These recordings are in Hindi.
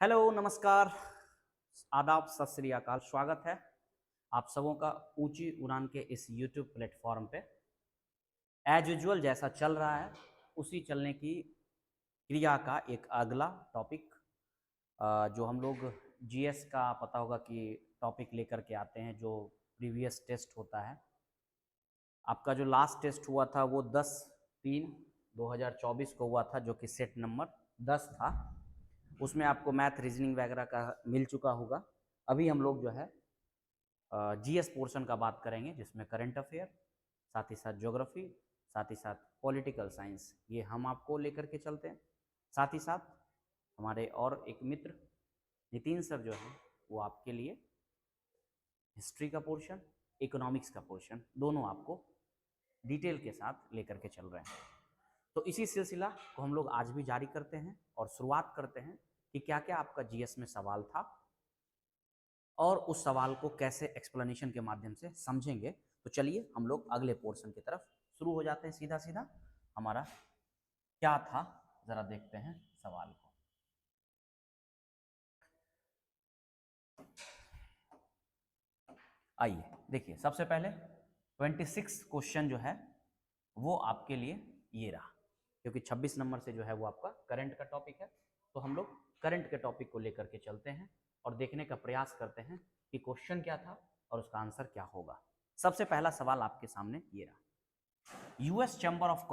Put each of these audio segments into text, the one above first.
हेलो, नमस्कार, आदाब, सत श्री अकाल। स्वागत है आप सबों का ऊंची उड़ान के इस यूट्यूब प्लेटफॉर्म पे। एज यूजुअल जैसा चल रहा है उसी चलने की क्रिया का एक अगला टॉपिक जो हम लोग जीएस का पता होगा कि टॉपिक लेकर के आते हैं, जो प्रीवियस टेस्ट होता है। आपका जो लास्ट टेस्ट हुआ था वो 10/3/2024 को हुआ था, जो कि सेट नंबर 10 था। उसमें आपको मैथ रीजनिंग वगैरह का मिल चुका होगा। अभी हम लोग जो है जीएस पोर्शन का बात करेंगे, जिसमें करंट अफेयर, साथ ही साथ ज्योग्राफी, साथ ही साथ पॉलिटिकल साइंस, ये हम आपको लेकर के चलते हैं। साथ ही साथ हमारे और एक मित्र नितिन सर जो है वो आपके लिए हिस्ट्री का पोर्शन, इकोनॉमिक्स का पोर्शन, दोनों आपको डिटेल के साथ लेकर के चल रहे हैं। तो इसी सिलसिला को हम लोग आज भी जारी करते हैं और शुरुआत करते हैं कि क्या क्या आपका जीएस में सवाल था और उस सवाल को कैसे एक्सप्लेनेशन के माध्यम से समझेंगे। तो चलिए हम लोग अगले पोर्शन की तरफ शुरू हो जाते हैं। सीधा सीधा हमारा क्या था, जरा देखते हैं सवाल को। आइए देखिए, सबसे पहले 26 क्वेश्चन जो है वो आपके लिए ये रहा, क्योंकि 26 नंबर से जो है वो आपका करंट का टॉपिक है। तो हम लोग करंट के टॉपिक को लेकर के चलते हैं और देखने का प्रयास करते हैं कि क्वेश्चन क्या था और उसका आंसर क्या होगा। सबसे पहला सवाल आपके सामने ये रहा। यूएस चैम्बर ऑफ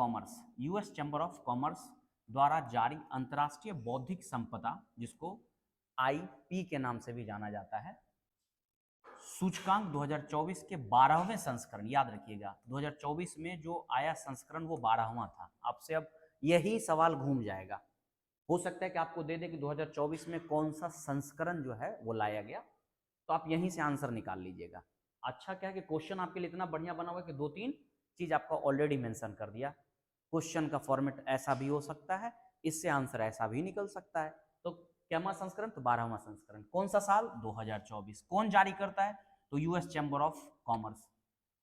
कॉमर्स द्वारा जारी अंतर्राष्ट्रीय बौद्धिक संपदा, जिसको आईपी के नाम से भी जाना जाता है, सूचकांक 2024 के 12वें संस्करण, याद रखिएगा 2024 में जो आया संस्करण वो 12वां था। आपसे अब यही सवाल घूम जाएगा। हो सकता है कि आपको दे दे कि 2024 में कौन सा संस्करण जो है वो लाया गया, तो आप यहीं से आंसर निकाल लीजिएगा। अच्छा क्या है कि क्वेश्चन आपके लिए इतना बढ़िया बना हुआ है कि 2-3 चीज आपका ऑलरेडी मेंशन कर दिया। क्वेश्चन का फॉर्मेट ऐसा भी हो सकता है, इससे आंसर ऐसा भी निकल सकता है। तो कैमा संस्करण, तो 12वां संस्करण। कौन सा साल? 2024। कौन जारी करता है? तो यूएस चैम्बर ऑफ कॉमर्स।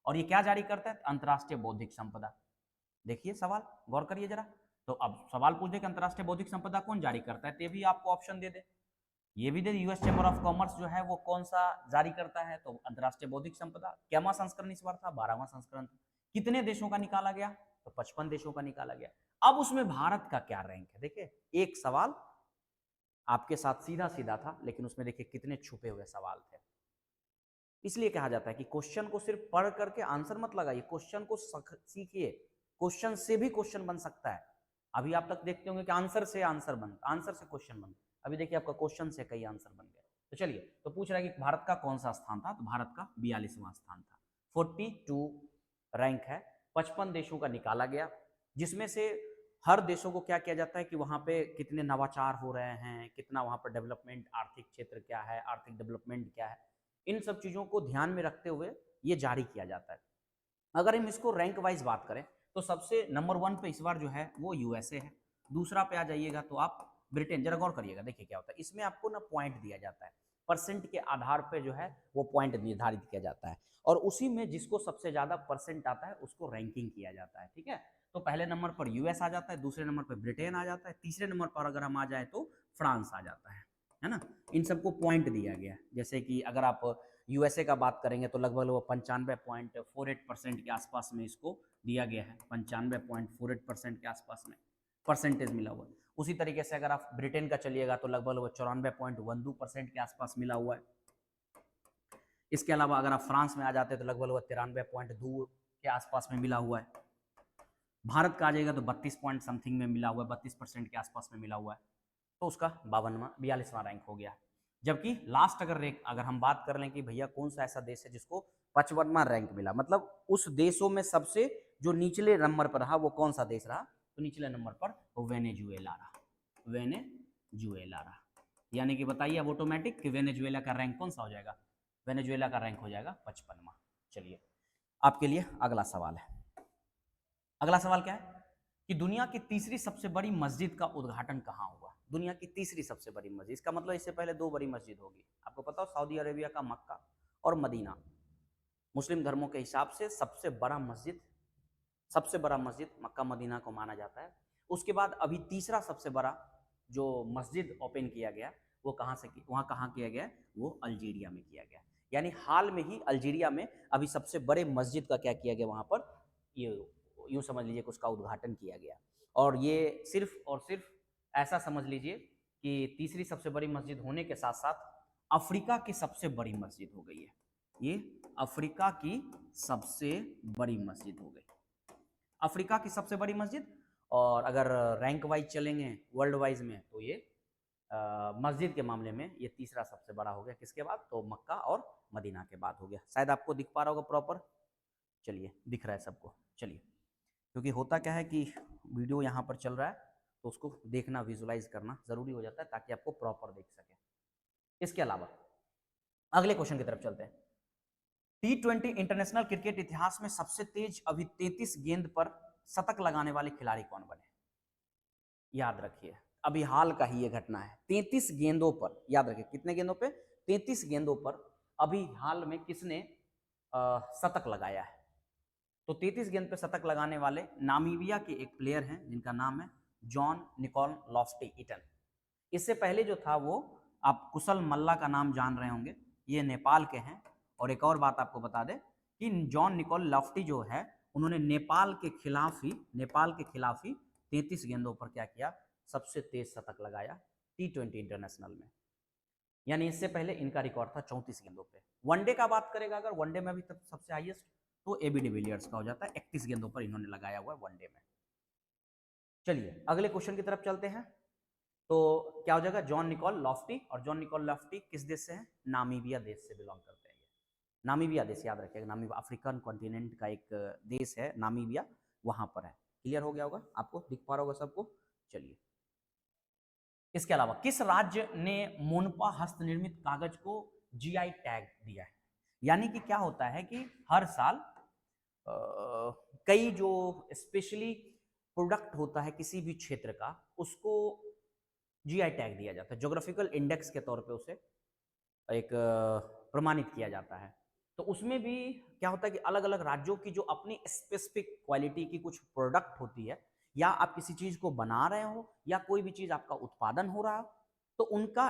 और ये क्या जारी करता है? अंतर्राष्ट्रीय बौद्धिक संपदा। देखिए सवाल, गौर करिए जरा। तो अब सवाल पूछ दे कि अंतर्राष्ट्रीय बौद्धिक संपदा कौन जारी करता है, तो ये भी आपको ऑप्शन दे दे, ये भी दे यूएस चैम्बर ऑफ कॉमर्स जो है वो कौन सा जारी करता है, तो अंतर्राष्ट्रीय बौद्धिक संपदा। कैमा संस्करण इस बार था? 12वां संस्करण था। कितने देशों का निकाला गया? तो 55 देशों का निकाला गया। अब उसमें भारत का क्या रैंक है? देखिए, एक सवाल आपके साथ सीधा सीधा था, लेकिन उसमें देखिए कितने छुपे हुए सवाल थे। इसलिए कहा जाता है कि क्वेश्चन को सिर्फ पढ़ करके आंसर मत लगाइए, क्वेश्चन को सीखिए। क्वेश्चन से भी क्वेश्चन बन सकता है। अभी आप तक देखते होंगे कि आंसर से आंसर बन, आंसर से क्वेश्चन बन। अभी देखिए आपका क्वेश्चन से कई आंसर बन गए। तो चलिए, तो पूछ रहा है कि भारत का कौन सा स्थान था, तो भारत का 42वां स्थान था। 42 रैंक है। 55 देशों का निकाला गया, जिसमें से हर देशों को क्या किया जाता है कि वहां पे कितने नवाचार हो रहे हैं, कितना वहां पर डेवलपमेंट, आर्थिक क्षेत्र क्या है, आर्थिक डेवलपमेंट क्या है, इन सब चीजों को ध्यान में रखते हुए ये जारी किया जाता है। अगर हम इसको रैंक वाइज बात करें तो सबसे नंबर 1 पे इस बार जो है वो यूएसए है। दूसरा पे आ जाइएगा तो आप ब्रिटेन। जरा गौर करिएगा, देखिए क्या होता है इसमें, आपको ना पॉइंट दिया जाता है, परसेंट के आधार पे जो है वो पॉइंट निर्धारित किया जाता है, और उसी में जिसको सबसे ज्यादा परसेंट आता है उसको रैंकिंग किया जाता है। ठीक है, तो पहले नंबर पर यूएस आ जाता है, दूसरे नंबर पर ब्रिटेन आ जाता है, तीसरे नंबर पर अगर हम आ जाए तो फ्रांस आ जाता है ना। इन सबको पॉइंट दिया गया है। जैसे कि अगर आप यूएसए का बात करेंगे तो लगभग लगभग 95.48% के आसपास में इसको दिया गया है। 95.48% के आसपास में परसेंटेज मिला हुआ है। उसी तरीके से अगर आप ब्रिटेन का चलिएगा तो लगभग लगभग 94.12% के आसपास मिला हुआ है। इसके अलावा अगर आप फ्रांस में आ जाते हैं तो लगभग लगभग 93.2 के आसपास में मिला हुआ है। भारत का आ जाएगा तो 32 पॉइंट समथिंग में मिला हुआ है, 32% के आसपास में मिला हुआ है। तो उसका 42वां रैंक हो गया। जबकि लास्ट अगर हम बात कर लें कि भैया कौन सा ऐसा देश है जिसको 55वां रैंक मिला, मतलब उस देशों में सबसे जो निचले नंबर पर रहा वो कौन सा देश रहा, तो निचले नंबर पर वेनेजुएला रहा। वेनेजुएला रहा, यानी कि बताइए अब ऑटोमेटिक कि वेनेजुएला का रैंक कौन सा हो जाएगा, वेनेजुएला का रैंक हो जाएगा 55वां। चलिए, आपके लिए अगला सवाल है। अगला सवाल क्या है कि दुनिया की तीसरी सबसे बड़ी मस्जिद का उद्घाटन कहाँ हुआ? दुनिया की तीसरी सबसे बड़ी मस्जिद, इसका मतलब इससे पहले 2 बड़ी मस्जिद होगी। आपको पता हो सऊदी अरेबिया का मक्का और मदीना मुस्लिम धर्मों के हिसाब से सबसे बड़ा मस्जिद मक्का मदीना को माना जाता है। उसके बाद अभी तीसरा सबसे बड़ा जो मस्जिद ओपन किया गया वो कहाँ से वहाँ कहाँ किया गया, वो अल्जीरिया में किया गया। यानी हाल में ही अल्जीरिया में अभी सबसे बड़े मस्जिद का क्या किया गया वहाँ पर, ये यूँ समझ लीजिए कि उसका उद्घाटन किया गया। और ये सिर्फ और सिर्फ ऐसा समझ लीजिए कि तीसरी सबसे बड़ी मस्जिद होने के साथ साथ अफ्रीका की सबसे बड़ी मस्जिद हो गई है। ये अफ्रीका की सबसे बड़ी मस्जिद हो गई, अफ्रीका की सबसे बड़ी मस्जिद। और अगर रैंक वाइज चलेंगे वर्ल्ड वाइज में तो ये मस्जिद के मामले में ये तीसरा सबसे बड़ा हो गया। किसके बाद, तो मक्का और मदीना के बाद हो गया। शायद आपको दिख पा रहा होगा प्रॉपर, चलिए दिख रहा है सबको, चलिए। क्योंकि होता क्या है कि वीडियो यहाँ पर चल रहा है तो उसको देखना, विजुलाइज करना ज़रूरी हो जाता है ताकि आपको प्रॉपर देख सके। इसके अलावा अगले क्वेश्चन की तरफ चलते हैं। T20 इंटरनेशनल क्रिकेट इतिहास में सबसे तेज अभी 33 गेंद पर शतक लगाने वाले खिलाड़ी कौन बने? याद रखिए अभी हाल का ही ये घटना है। 33 गेंदों पर, याद रखिए कितने गेंदों पे, 33 गेंदों पर अभी हाल में किसने शतक लगाया है? तो 33 गेंद पे शतक लगाने वाले नामीबिया के एक प्लेयर हैं जिनका नाम है जॉन निकोल लॉफ्टी ईटन। इससे पहले जो था वो आप कुशल मल्ला का नाम जान रहे होंगे, ये नेपाल के हैं। और एक और बात आपको बता दें कि जॉन निकोल लॉफ्टी जो है उन्होंने नेपाल के खिलाफ ही 33 गेंदों पर क्या किया, सबसे तेज शतक लगाया T20 इंटरनेशनल में। यानी इससे पहले इनका रिकॉर्ड था 34 गेंदों पे। वनडे का बात करेगा अगर, वनडे में अभी तक सबसे हाईएस्ट तो एबी डिविलियर्स का हो जाता है, 31 गेंदों पर इन्होंने लगाया हुआ है वनडे में। चलिए अगले क्वेश्चन की तरफ चलते हैं। तो क्या हो जाएगा, जॉन निकोल लॉफ्टी। और जॉन निकोल लॉफ्टी किस देश से हैं? नामीबिया देश से बिलोंग करते हैं। नामीबिया देश याद रखिएगा, नामीबिया अफ्रीकन कॉन्टिनेंट का एक देश है नामीबिया, वहां पर है। क्लियर हो गया होगा, आपको दिख पा रहा होगा सबको। चलिए इसके अलावा किस राज्य ने मोनपा हस्तनिर्मित कागज को जीआई टैग दिया है? यानी कि क्या होता है कि हर साल कई जो स्पेशली प्रोडक्ट होता है किसी भी क्षेत्र का, उसको जीआई टैग दिया जाता है, ज्योग्राफिकल इंडेक्स के तौर पे उसे एक प्रमाणित किया जाता है। तो उसमें भी क्या होता है कि अलग अलग राज्यों की जो अपनी स्पेसिफिक क्वालिटी की कुछ प्रोडक्ट होती है, या आप किसी चीज को बना रहे हो या कोई भी चीज आपका उत्पादन हो रहा हो, तो उनका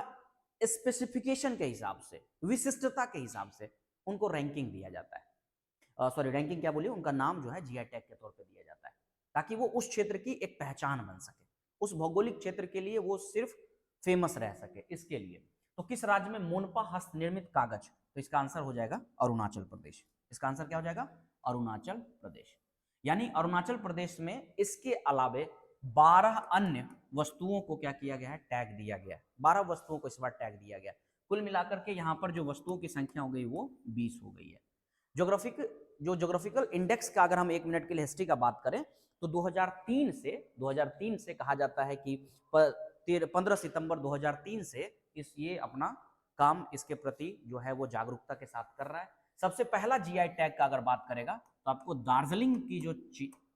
स्पेसिफिकेशन के हिसाब से, विशिष्टता के हिसाब से उनको रैंकिंग दिया जाता है। सॉरी रैंकिंग क्या बोलिए, उनका नाम जो है जीआई टैग के तौर पे दिया जाता है, ताकि वो उस क्षेत्र की एक पहचान बन सके, उस भौगोलिक क्षेत्र के लिए वो सिर्फ फेमस रह सके, इसके लिए। तो किस राज्य में मोनपा हस्तनिर्मित कागज, तो इसका आंसर हो जाएगा अरुणाचल प्रदेश। इसका आंसर क्या हो जाएगा, अरुणाचल प्रदेश। यानी अरुणाचल प्रदेश में इसके अलावे 12 अन्य वस्तुओं को क्या किया गया है, टैग दिया गया है। 12 वस्तुओं को इस बार टैग दिया गया। कुल मिलाकर के यहाँ पर जो वस्तुओं की संख्या हो गई वो 20 हो गई है। ज्योग्राफिकल इंडेक्स का अगर हम 1 मिनट के लिए हिस्ट्री का बात करें तो 2003 से कहा जाता है कि 15 सितंबर 2003 से ये अपना काम इसके प्रति जो है वो जागरूकता के साथ कर रहा है। सबसे पहला जीआई टैग का अगर बात करेगा तो आपको दार्जिलिंग की जो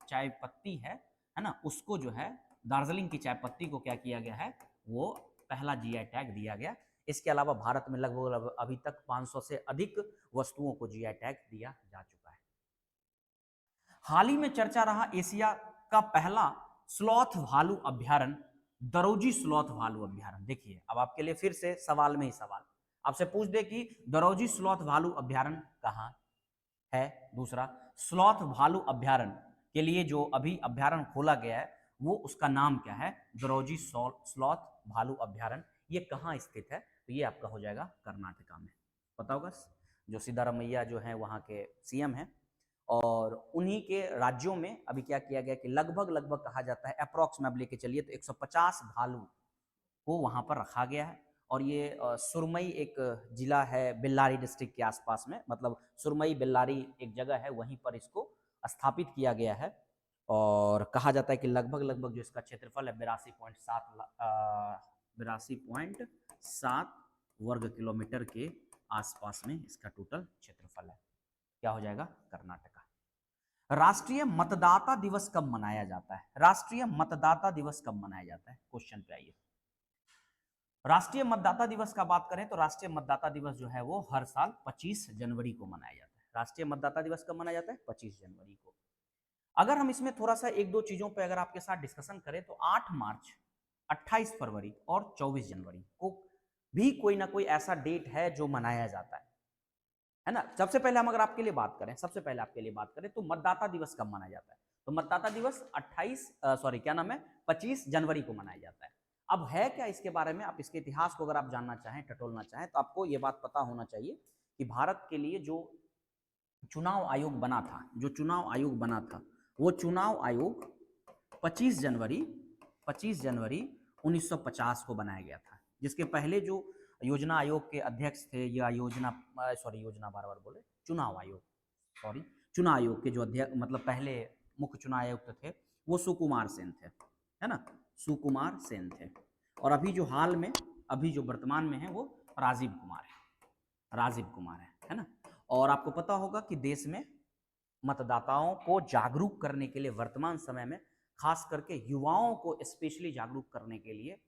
चाय पत्ती है ना, उसको जो है दार्जिलिंग की चाय पत्ती को क्या किया गया है, वो पहला जीआई टैग दिया गया। इसके अलावा भारत में लगभग अभी तक 500 से अधिक वस्तुओं को जीआई टैग दिया जा चुका है। हाल ही में चर्चा रहा एशिया का पहला स्लॉथ भालू अभ्यारण्य, दरोजी स्लॉथ भालू अभ्यारण्य। देखिए अब आपके लिए फिर से सवाल में ही सवाल, आपसे पूछ दे कि दरोजी स्लॉथ भालू अभ्यारण्य कहाँ है। दूसरा, स्लॉथ भालू अभ्यारण्य के लिए जो अभी अभ्यारण्य खोला गया है वो उसका नाम क्या है, दरोजी स्लॉथ भालू अभ्यारण्य। ये कहाँ स्थित है, तो ये आपका हो जाएगा कर्नाटका में। पता होगा, जो सिद्धारमैया जो है वहाँ के सीएम हैं, और उन्हीं के राज्यों में अभी क्या किया गया कि लगभग कहा जाता है, अप्रॉक्स में अब लेके चलिए तो 150 भालू को वहां पर रखा गया है। और ये सुरमई एक जिला है बेल्लारी डिस्ट्रिक्ट के आसपास में, मतलब सुरमई बेल्लारी एक जगह है, वहीं पर इसको स्थापित किया गया है। और कहा जाता है कि लगभग जो इसका क्षेत्रफल है 82.7 वर्ग किलोमीटर के आसपास में इसका टोटल क्षेत्रफल है। क्या हो जाएगा, कर्नाटका। राष्ट्रीय मतदाता दिवस कब मनाया जाता है? राष्ट्रीय मतदाता दिवस कब मनाया जाता है, क्वेश्चन पे आइए। राष्ट्रीय मतदाता दिवस का बात करें तो राष्ट्रीय मतदाता दिवस जो है वो हर साल 25 जनवरी को मनाया जाता है। राष्ट्रीय मतदाता दिवस कब मनाया जाता है, 25 जनवरी को। अगर हम इसमें थोड़ा सा एक दो चीजों पे अगर आपके साथ डिस्कशन करें तो 8 मार्च, 28 फरवरी और 24 जनवरी को भी कोई ना कोई ऐसा डेट है जो मनाया जाता है ना। सबसे पहले हम अगर आपके लिए बात करें, सबसे पहले आपके लिए बात करें तो मतदाता दिवस कब मनाया जाता है? तो मतदाता दिवस 25 जनवरी को मनाया जाता है। अब है क्या इसके बारे में, आप इसके इतिहास को अगर आप जानना चाहें, टटोलना चाहें, तो आपको ये बात पता होना चाहिए कि भारत के लिए जो चुनाव आयोग बना था, वो चुनाव आयोग 25 जनवरी 1950 को बनाया गया था। जिसके पहले जो योजना आयोग के अध्यक्ष थे, या चुनाव आयोग के जो अध्यक्ष, मतलब पहले मुख्य चुनाव आयुक्त थे, वो सुकुमार सेन थे, है ना, सुकुमार सेन थे। और अभी जो हाल में, अभी जो वर्तमान में है, वो राजीव कुमार है ना। और आपको पता होगा कि देश में मतदाताओं को जागरूक करने के लिए वर्तमान समय में, खास करके युवाओं को स्पेशली जागरूक करने के लिए,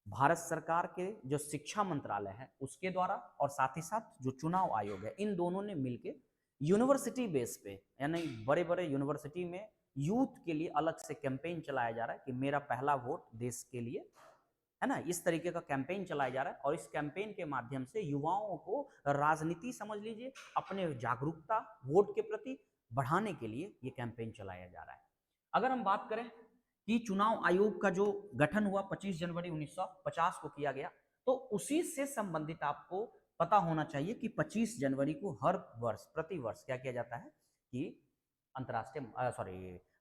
भारत सरकार के जो शिक्षा मंत्रालय है उसके द्वारा, और साथ ही साथ जो चुनाव आयोग है, इन दोनों ने मिलकर यूनिवर्सिटी बेस पे, यानी बड़े बड़े यूनिवर्सिटी में यूथ के लिए अलग से कैंपेन चलाया जा रहा है कि मेरा पहला वोट देश के लिए, है ना। इस तरीके का कैंपेन चलाया जा रहा है, और इस कैंपेन के माध्यम से युवाओं को राजनीति, समझ लीजिए, अपने जागरूकता वोट के प्रति बढ़ाने के लिए ये कैंपेन चलाया जा रहा है। अगर हम बात करें कि चुनाव आयोग का जो गठन हुआ 25 जनवरी 1950 को किया गया, तो उसी से संबंधित आपको पता होना चाहिए कि 25 जनवरी को हर वर्ष, प्रतिवर्ष क्या किया जाता है कि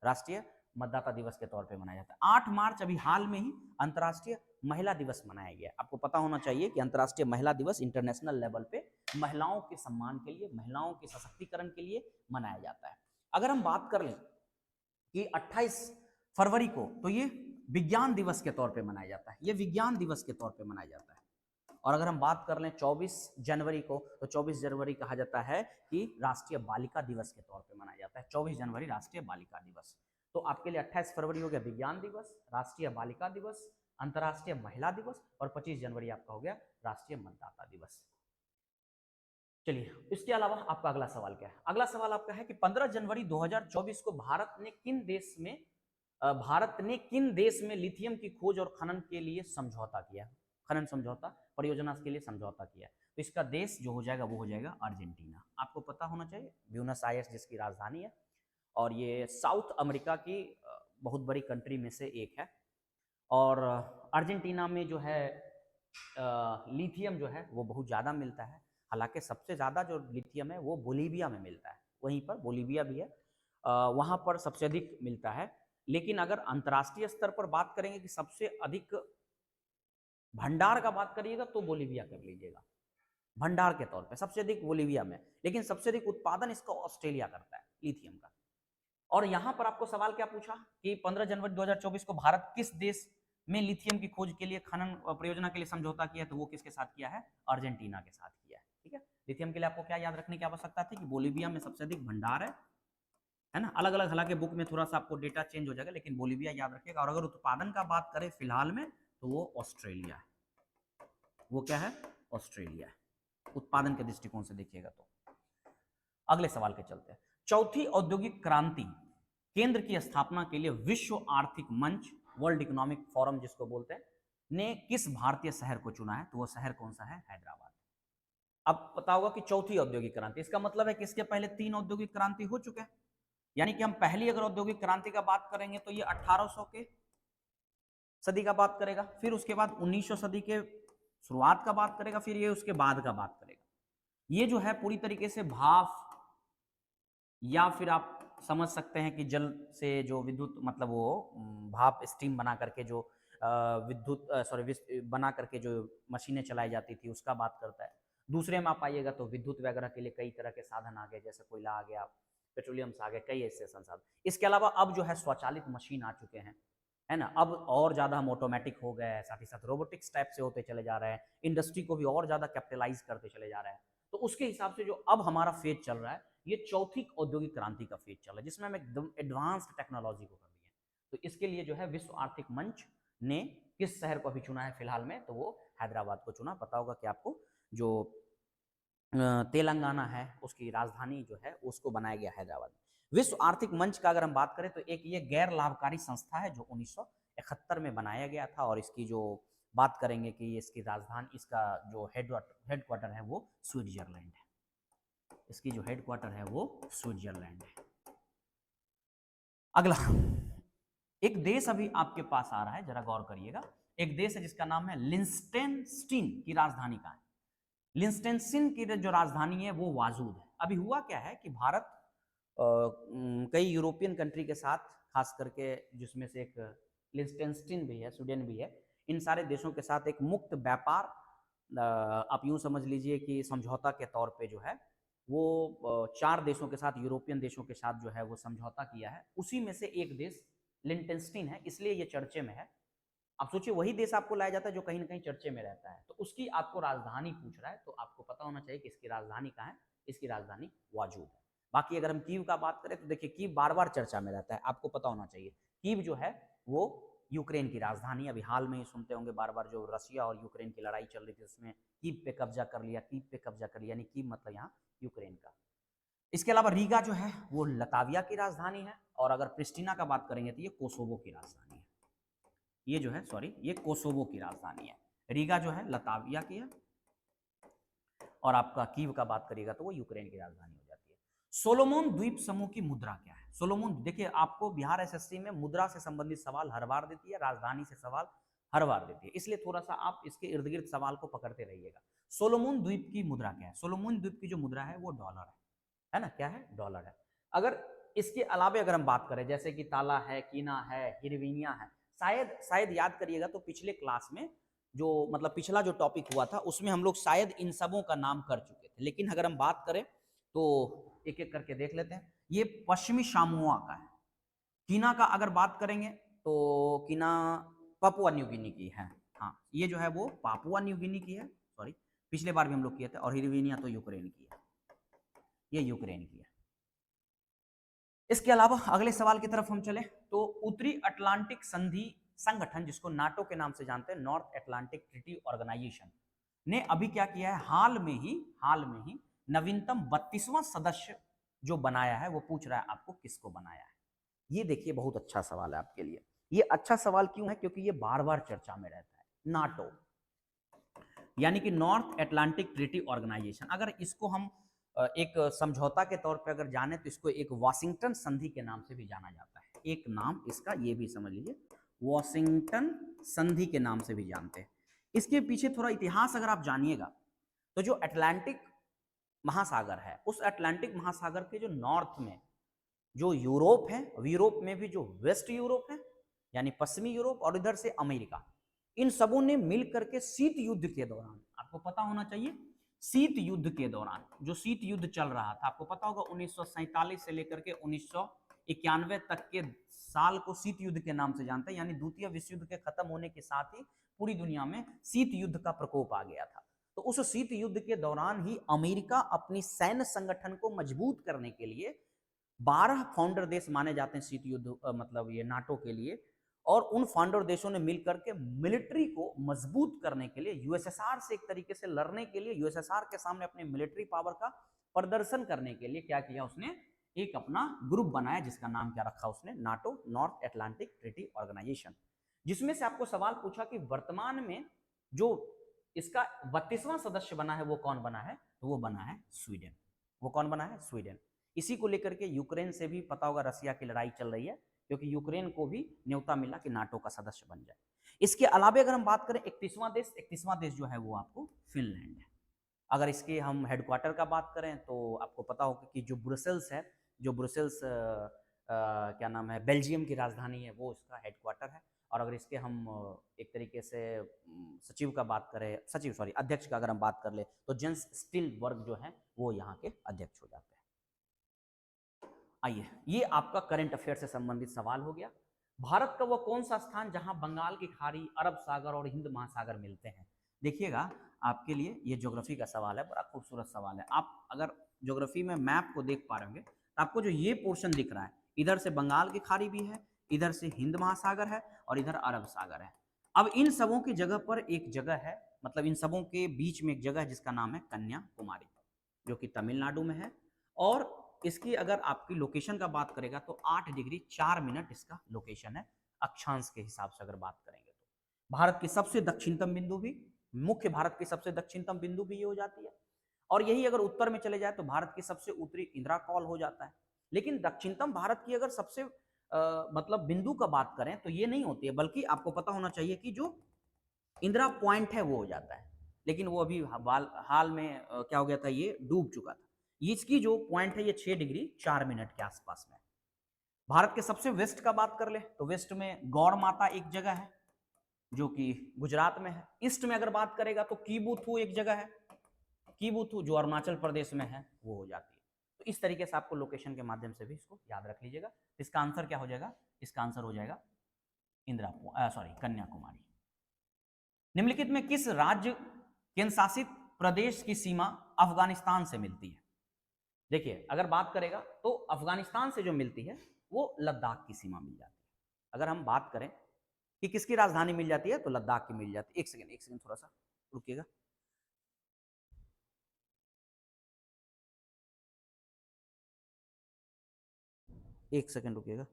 राष्ट्रीय मतदाता दिवस के तौर पे मनाया जाता है। 8 मार्च अभी हाल में ही अंतर्राष्ट्रीय महिला दिवस मनाया गया। आपको पता होना चाहिए कि अंतर्राष्ट्रीय महिला दिवस इंटरनेशनल लेवल पे महिलाओं के सम्मान के लिए, महिलाओं के सशक्तिकरण के लिए मनाया जाता है। अगर हम बात कर लें कि 28 फरवरी को, तो ये विज्ञान दिवस के तौर पे मनाया जाता है, ये विज्ञान दिवस के तौर पे मनाया जाता है। और अगर हम बात कर लें 24 जनवरी को, तो 24 जनवरी कहा जाता है कि राष्ट्रीय बालिका दिवस के तौर पे मनाया जाता है। 24 जनवरी राष्ट्रीय बालिका दिवस। तो आपके लिए 28 फरवरी हो गया विज्ञान दिवस, राष्ट्रीय बालिका दिवस, अंतर्राष्ट्रीय महिला दिवस, और 25 जनवरी आपका हो गया राष्ट्रीय मतदाता दिवस। चलिए, इसके अलावा आपका अगला सवाल क्या है? अगला सवाल आपका है कि 15 जनवरी 2024 को भारत ने किन देश में लिथियम की खोज और खनन के लिए समझौता किया, खनन समझौता, परियोजना के लिए समझौता किया? तो इसका देश जो हो जाएगा वो हो जाएगा अर्जेंटीना। आपको पता होना चाहिए, ब्यूनस आयर्स जिसकी राजधानी है, और ये साउथ अमेरिका की बहुत बड़ी कंट्री में से एक है। और अर्जेंटीना में जो है लिथियम जो है वो बहुत ज़्यादा मिलता है। हालांकि सबसे ज़्यादा जो लिथियम है वो बोलीविया में मिलता है, वहीं पर बोलीविया भी है, वहाँ पर सबसे अधिक मिलता है। लेकिन अगर अंतर्राष्ट्रीय स्तर पर बात करेंगे कि सबसे अधिक भंडार का बात करिएगा तो बोलीविया कर लीजिएगा, भंडार के तौर पे सबसे अधिक बोलीविया में। लेकिन सबसे अधिक उत्पादन इसका ऑस्ट्रेलिया करता है लिथियम का। और यहां पर आपको सवाल क्या पूछा कि 15 जनवरी 2024 को भारत किस देश में लिथियम की खोज के लिए, खनन परियोजना के लिए समझौता किया? तो वो किसके साथ किया है? अर्जेंटीना के साथ किया है। ठीक है, लिथियम के लिए आपको क्या याद रखने की आवश्यकता थी कि बोलीविया में सबसे अधिक भंडार है ना। अलग अलग हालांकि बुक में थोड़ा सा आपको डेटा चेंज हो जाएगा, लेकिन बोलीविया याद रखिएगा। और अगर उत्पादन का बात करें फिलहाल में, तो वो ऑस्ट्रेलिया है। वो क्या है? ऑस्ट्रेलिया है, उत्पादन के दृष्टिकोण से देखिएगा तो। अगले सवाल के चलते हैं। चौथी औद्योगिक क्रांति केंद्र की स्थापना के लिए विश्व आर्थिक मंच, वर्ल्ड इकोनॉमिक फोरम जिसको बोलते हैं, ने किस भारतीय शहर को चुना है? तो वो शहर कौन सा है? हैदराबाद। अब पता होगा कि चौथी औद्योगिक क्रांति, इसका मतलब है कि इसके पहले 3 औद्योगिक क्रांति हो चुके हैं। यानी कि हम पहली अगर औद्योगिक क्रांति का बात करेंगे तो ये 1800 के सदी का बात करेगा, फिर उसके बाद 1900 सदी के शुरुआत का बात करेगा, फिर ये उसके बाद का बात करेगा। ये जो है पूरी तरीके से भाप, या फिर आप समझ सकते हैं कि जल से जो विद्युत, मतलब वो भाप स्टीम बना करके जो बना करके जो मशीनें चलाई जाती थी उसका बात करता है। दूसरे में आप आइएगा तो विद्युत वगैरह के लिए कई तरह के साधन आ गए, जैसे कोयला आ गया, पेट्रोलियम आ गए, कई ऐसे संसाधन। इसके अलावा अब जो है स्वचालित मशीन आ चुके हैं, है ना। अब और ज़्यादा हम ऑटोमेटिक हो गए हैं, साथ ही साथ रोबोटिक्स टाइप से होते चले जा रहे हैं, इंडस्ट्री को भी और ज़्यादा कैपिटलाइज करते चले जा रहे हैं। तो उसके हिसाब से जो अब हमारा फेज चल रहा है, ये चौथी औद्योगिक क्रांति का फेज चल रहा है, जिसमें हम एकदम एडवांस्ड टेक्नोलॉजी को कर दिए हैं। तो इसके लिए जो है विश्व आर्थिक मंच ने किस शहर को अभी चुना है फिलहाल में? तो वो हैदराबाद को चुना। पता होगा कि आपको जो तेलंगाना है उसकी राजधानी जो है उसको बनाया गया हैदराबाद। विश्व आर्थिक मंच का अगर हम बात करें तो एक ये गैर लाभकारी संस्था है जो 1971 में बनाया गया था, और इसकी जो बात करेंगे कि इसकी राजधानी, इसका जो हेडक्वार्टर है वो स्विट्जरलैंड है। इसकी जो हेडक्वार्टर है वो स्विट्जरलैंड है। अगला एक देश अभी आपके पास आ रहा है, जरा गौर करिएगा। एक देश है जिसका नाम है लिंस्टेनस्टीन, की राजधानी कहाँ है? लिंस्टेनस्टीन की जो राजधानी है वो वाजूद है। अभी हुआ क्या है कि भारत कई यूरोपियन कंट्री के साथ, खास करके जिसमें से एक लिंस्टेनस्टीन भी है, स्वीडन भी है, इन सारे देशों के साथ एक मुक्त व्यापार, आप यूं समझ लीजिए कि समझौता के तौर पे जो है वो 4 देशों के साथ, यूरोपियन देशों के साथ जो है वो समझौता किया है। उसी में से एक देश लिंटेनस्टीन है, इसलिए ये चर्चे में है। आप सोचिए वही देश आपको लाया जाता है जो कहीं ना कहीं चर्चे में रहता है, तो उसकी आपको राजधानी पूछ रहा है, तो आपको पता होना चाहिए कि इसकी राजधानी कहाँ है। इसकी राजधानी वाजूद है। बाकी अगर हम कीव का बात करें तो देखिए कीव बार बार चर्चा में रहता है, आपको पता होना चाहिए। कीव जो है वो यूक्रेन की राजधानी, अभी हाल में ही सुनते होंगे बार बार, जो रशिया और यूक्रेन की लड़ाई चल रही थी उसमें कीव पे कब्जा कर लिया, कीव पे कब्जा कर लिया, यानी कीव मतलब यहाँ यूक्रेन का। इसके अलावा रीगा जो है वो लताविया की राजधानी है, और अगर प्रिस्टिना का बात करेंगे तो ये कोसोवो की राजधानी है। ये जो है ये कोसोवो की राजधानी है। रीगा जो है लताविया की है, और आपका कीव का बात करिएगा तो वो यूक्रेन की राजधानी हो जाती है। सोलोमोन द्वीप समूह की मुद्रा क्या है? सोलोमोन, देखिए आपको बिहार एसएससी में मुद्रा से संबंधित सवाल हर बार देती है, राजधानी से सवाल हर बार देती है, इसलिए थोड़ा सा आप इसके इर्द गिर्द सवाल को पकड़ते रहिएगा। सोलोमोन द्वीप की मुद्रा क्या है? सोलोमोन द्वीप की जो मुद्रा है वो डॉलर है ना? क्या है? डॉलर है। अगर इसके अलावे अगर हम बात करें, जैसे कि ताला है, कीना है, हिरवीनिया है, शायद शायद याद करिएगा तो पिछले क्लास में जो मतलब पिछला जो टॉपिक हुआ था उसमें हम लोग शायद इन सबों का नाम कर चुके थे, लेकिन अगर हम बात करें तो एक एक करके देख लेते हैं। ये पश्चिमी सामोआ का है। कीना का अगर बात करेंगे तो कीना पापुआ न्यू गिनी की है। हाँ, ये जो है वो पापुआ न्यू गिनी की है, सॉरी, पिछले बार भी हम लोग किए थे। और हिरवीनिया तो यूक्रेन की है, ये यूक्रेन की है। इसके अलावा अगले सवाल की तरफ हम चले तो उत्तरी अटलांटिक संधि संगठन, जिसको नाटो के नाम से जानते हैं, नॉर्थ अटलांटिक ट्रीटी ऑर्गेनाइजेशन, ने अभी क्या किया है, हाल में ही नवीनतम 32वां सदस्य जो बनाया है, वो पूछ रहा है आपको किसको बनाया है। ये देखिए बहुत अच्छा सवाल है आपके लिए। ये अच्छा सवाल क्यों है? क्योंकि ये बार बार चर्चा में रहता है। नाटो यानी कि नॉर्थ अटलांटिक ट्रीटी ऑर्गेनाइजेशन, अगर इसको हम एक समझौता के तौर पे अगर जाने तो इसको एक वाशिंगटन संधि के नाम से भी जाना जाता है। एक नाम इसका ये भी समझ लीजिए, वाशिंगटन संधि के नाम से भी जानते हैं। इसके पीछे थोड़ा इतिहास अगर आप जानिएगा तो जो अटलांटिक महासागर है, उस अटलांटिक महासागर के जो नॉर्थ में जो यूरोप है, यूरोप में भी जो वेस्ट यूरोप है यानी पश्चिमी यूरोप, और इधर से अमेरिका, इन सबों ने मिल करके शीत युद्ध के दौरान, आपको पता होना चाहिए, शीत युद्ध के दौरान, जो शीत युद्ध चल रहा था, आपको पता होगा 1947 से लेकर के 1991 तक के साल को शीत युद्ध के नाम से जानते हैं, यानी द्वितीय विश्व युद्ध के खत्म होने के साथ ही पूरी दुनिया में शीत युद्ध का प्रकोप आ गया था। तो उस शीत युद्ध के दौरान ही अमेरिका अपनी सैन्य संगठन को मजबूत करने के लिए 12 फाउंडर देश माने जाते हैं शीत युद्ध मतलब ये नाटो के लिए, और उन फाउंडर देशों ने मिलकर के मिलिट्री को मजबूत करने के लिए, यूएसएसआर से एक तरीके से लड़ने के लिए, यूएसएसआर के सामने अपने मिलिट्री पावर का प्रदर्शन करने के लिए क्या किया, उसने एक अपना ग्रुप बनाया, जिसका नाम क्या रखा उसने, NATO, North Atlantic Treaty Organisation. जिसमें से आपको सवाल पूछा कि वर्तमान में जो इसका 32वां सदस्य बना है वो कौन बना है, तो वो बना है स्वीडन। वो कौन बना है? स्वीडन। इसी को लेकर के यूक्रेन से भी पता होगा रसिया की लड़ाई चल रही है, क्योंकि यूक्रेन को भी न्योता मिला कि नाटो का सदस्य बन जाए। इसके अलावा अगर हम बात करें 31वां देश जो है वो आपको फिनलैंड है। अगर इसके हम हेडक्वार्टर का बात करें तो आपको पता होगा कि जो ब्रुसेल्स है, जो ब्रुसेल्स क्या नाम है, बेल्जियम की राजधानी है, वो इसका हेडक्वार्टर है। और अगर इसके हम एक तरीके से सचिव का बात करें, सचिव सॉरी अध्यक्ष का अगर हम बात कर ले तो जेंस स्टिलबर्ग जो है वो यहाँ के अध्यक्ष हो जाते हैं। आइए, ये आपका करंट अफेयर से संबंधित सवाल हो गया। भारत का वो कौन सा स्थान जहां बंगाल की खाड़ी, अरब सागर और हिंद महासागर मिलते हैं? देखिएगा, आपके लिए ये ज्योग्राफी का सवाल है, बड़ा खूबसूरत सवाल है। आप अगर ज्योग्राफी में मैप को देख पा रहे होंगे तो आपको जो ये पोर्शन दिख रहा है, इधर से बंगाल की खाड़ी भी है, इधर से हिंद महासागर है और इधर अरब सागर है। अब इन सबों की जगह पर एक जगह है, मतलब इन सबों के बीच में एक जगह है जिसका नाम है कन्याकुमारी, जो कि तमिलनाडु में है। और इसकी अगर आपकी लोकेशन का बात करेगा तो 8 डिग्री 4 मिनट इसका लोकेशन है, अक्षांश के हिसाब से अगर बात करेंगे तो। भारत की सबसे दक्षिणतम बिंदु भी, मुख्य भारत की सबसे दक्षिणतम बिंदु भी ये हो जाती है। और यही अगर उत्तर में चले जाए तो भारत की सबसे उत्तरी इंदिरा कॉल हो जाता है। लेकिन दक्षिणतम भारत की अगर सबसे मतलब बिंदु का बात करें तो ये नहीं होती है, बल्कि आपको पता होना चाहिए कि जो इंदिरा पॉइंट है वो हो जाता है। लेकिन वो अभी हाल में क्या हो गया था, ये डूब चुका था। इसकी जो पॉइंट है ये 6 डिग्री 4 मिनट के आसपास में। भारत के सबसे वेस्ट का बात कर ले तो वेस्ट में गौड़ माता एक जगह है जो कि गुजरात में है। ईस्ट में अगर बात करेगा तो कीबुथु एक जगह है, कीबुथु जो अरुणाचल प्रदेश में है वो हो जाती है। तो इस तरीके से आपको लोकेशन के माध्यम से भी इसको याद रख लीजिएगा। इसका आंसर क्या हो जाएगा, इसका आंसर हो जाएगा कन्याकुमारी। निम्नलिखित में किस राज्य केंद्र शासित प्रदेश की सीमा अफगानिस्तान से मिलती है? देखिए अगर बात करेगा तो अफगानिस्तान से जो मिलती है वो लद्दाख की सीमा मिल जाती है। अगर हम बात करें कि किसकी राजधानी मिल जाती है तो लद्दाख की मिल जाती है। एक सेकंड थोड़ा सा रुकिएगा। एक सेकंड रुकिएगा।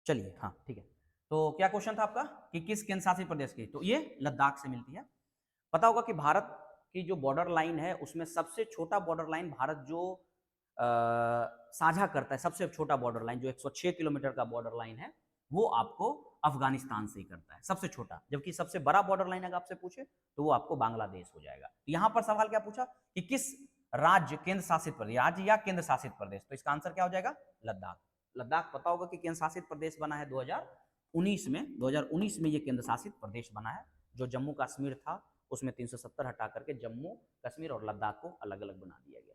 चलिए हाँ ठीक है। तो क्या क्वेश्चन था आपका कि किस केंद्र शासित प्रदेश की? तो ये लद्दाख से मिलती है। पता होगा कि भारत की जो बॉर्डर लाइन है उसमें सबसे छोटा बॉर्डर लाइन भारत जो साझा करता है, सबसे छोटा बॉर्डर लाइन जो 106 किलोमीटर का बॉर्डर लाइन है वो आपको अफगानिस्तान से ही करता है, सबसे छोटा। जबकि सबसे बड़ा बॉर्डर लाइन अगर आपसे पूछे तो वो आपको बांग्लादेश हो जाएगा। यहाँ पर सवाल क्या पूछा कि किस राज्य केंद्र शासित प्रदेश, राज्य या केंद्र शासित प्रदेश, तो इसका आंसर क्या हो जाएगा लद्दाख। लद्दाख पता होगा कि केंद्र शासित प्रदेश बना है 2019 में। 2019 में ये केंद्र शासित प्रदेश बना है। जो जम्मू कश्मीर था उसमें 370 हटा करके जम्मू कश्मीर और लद्दाख को अलग अलग बना दिया गया।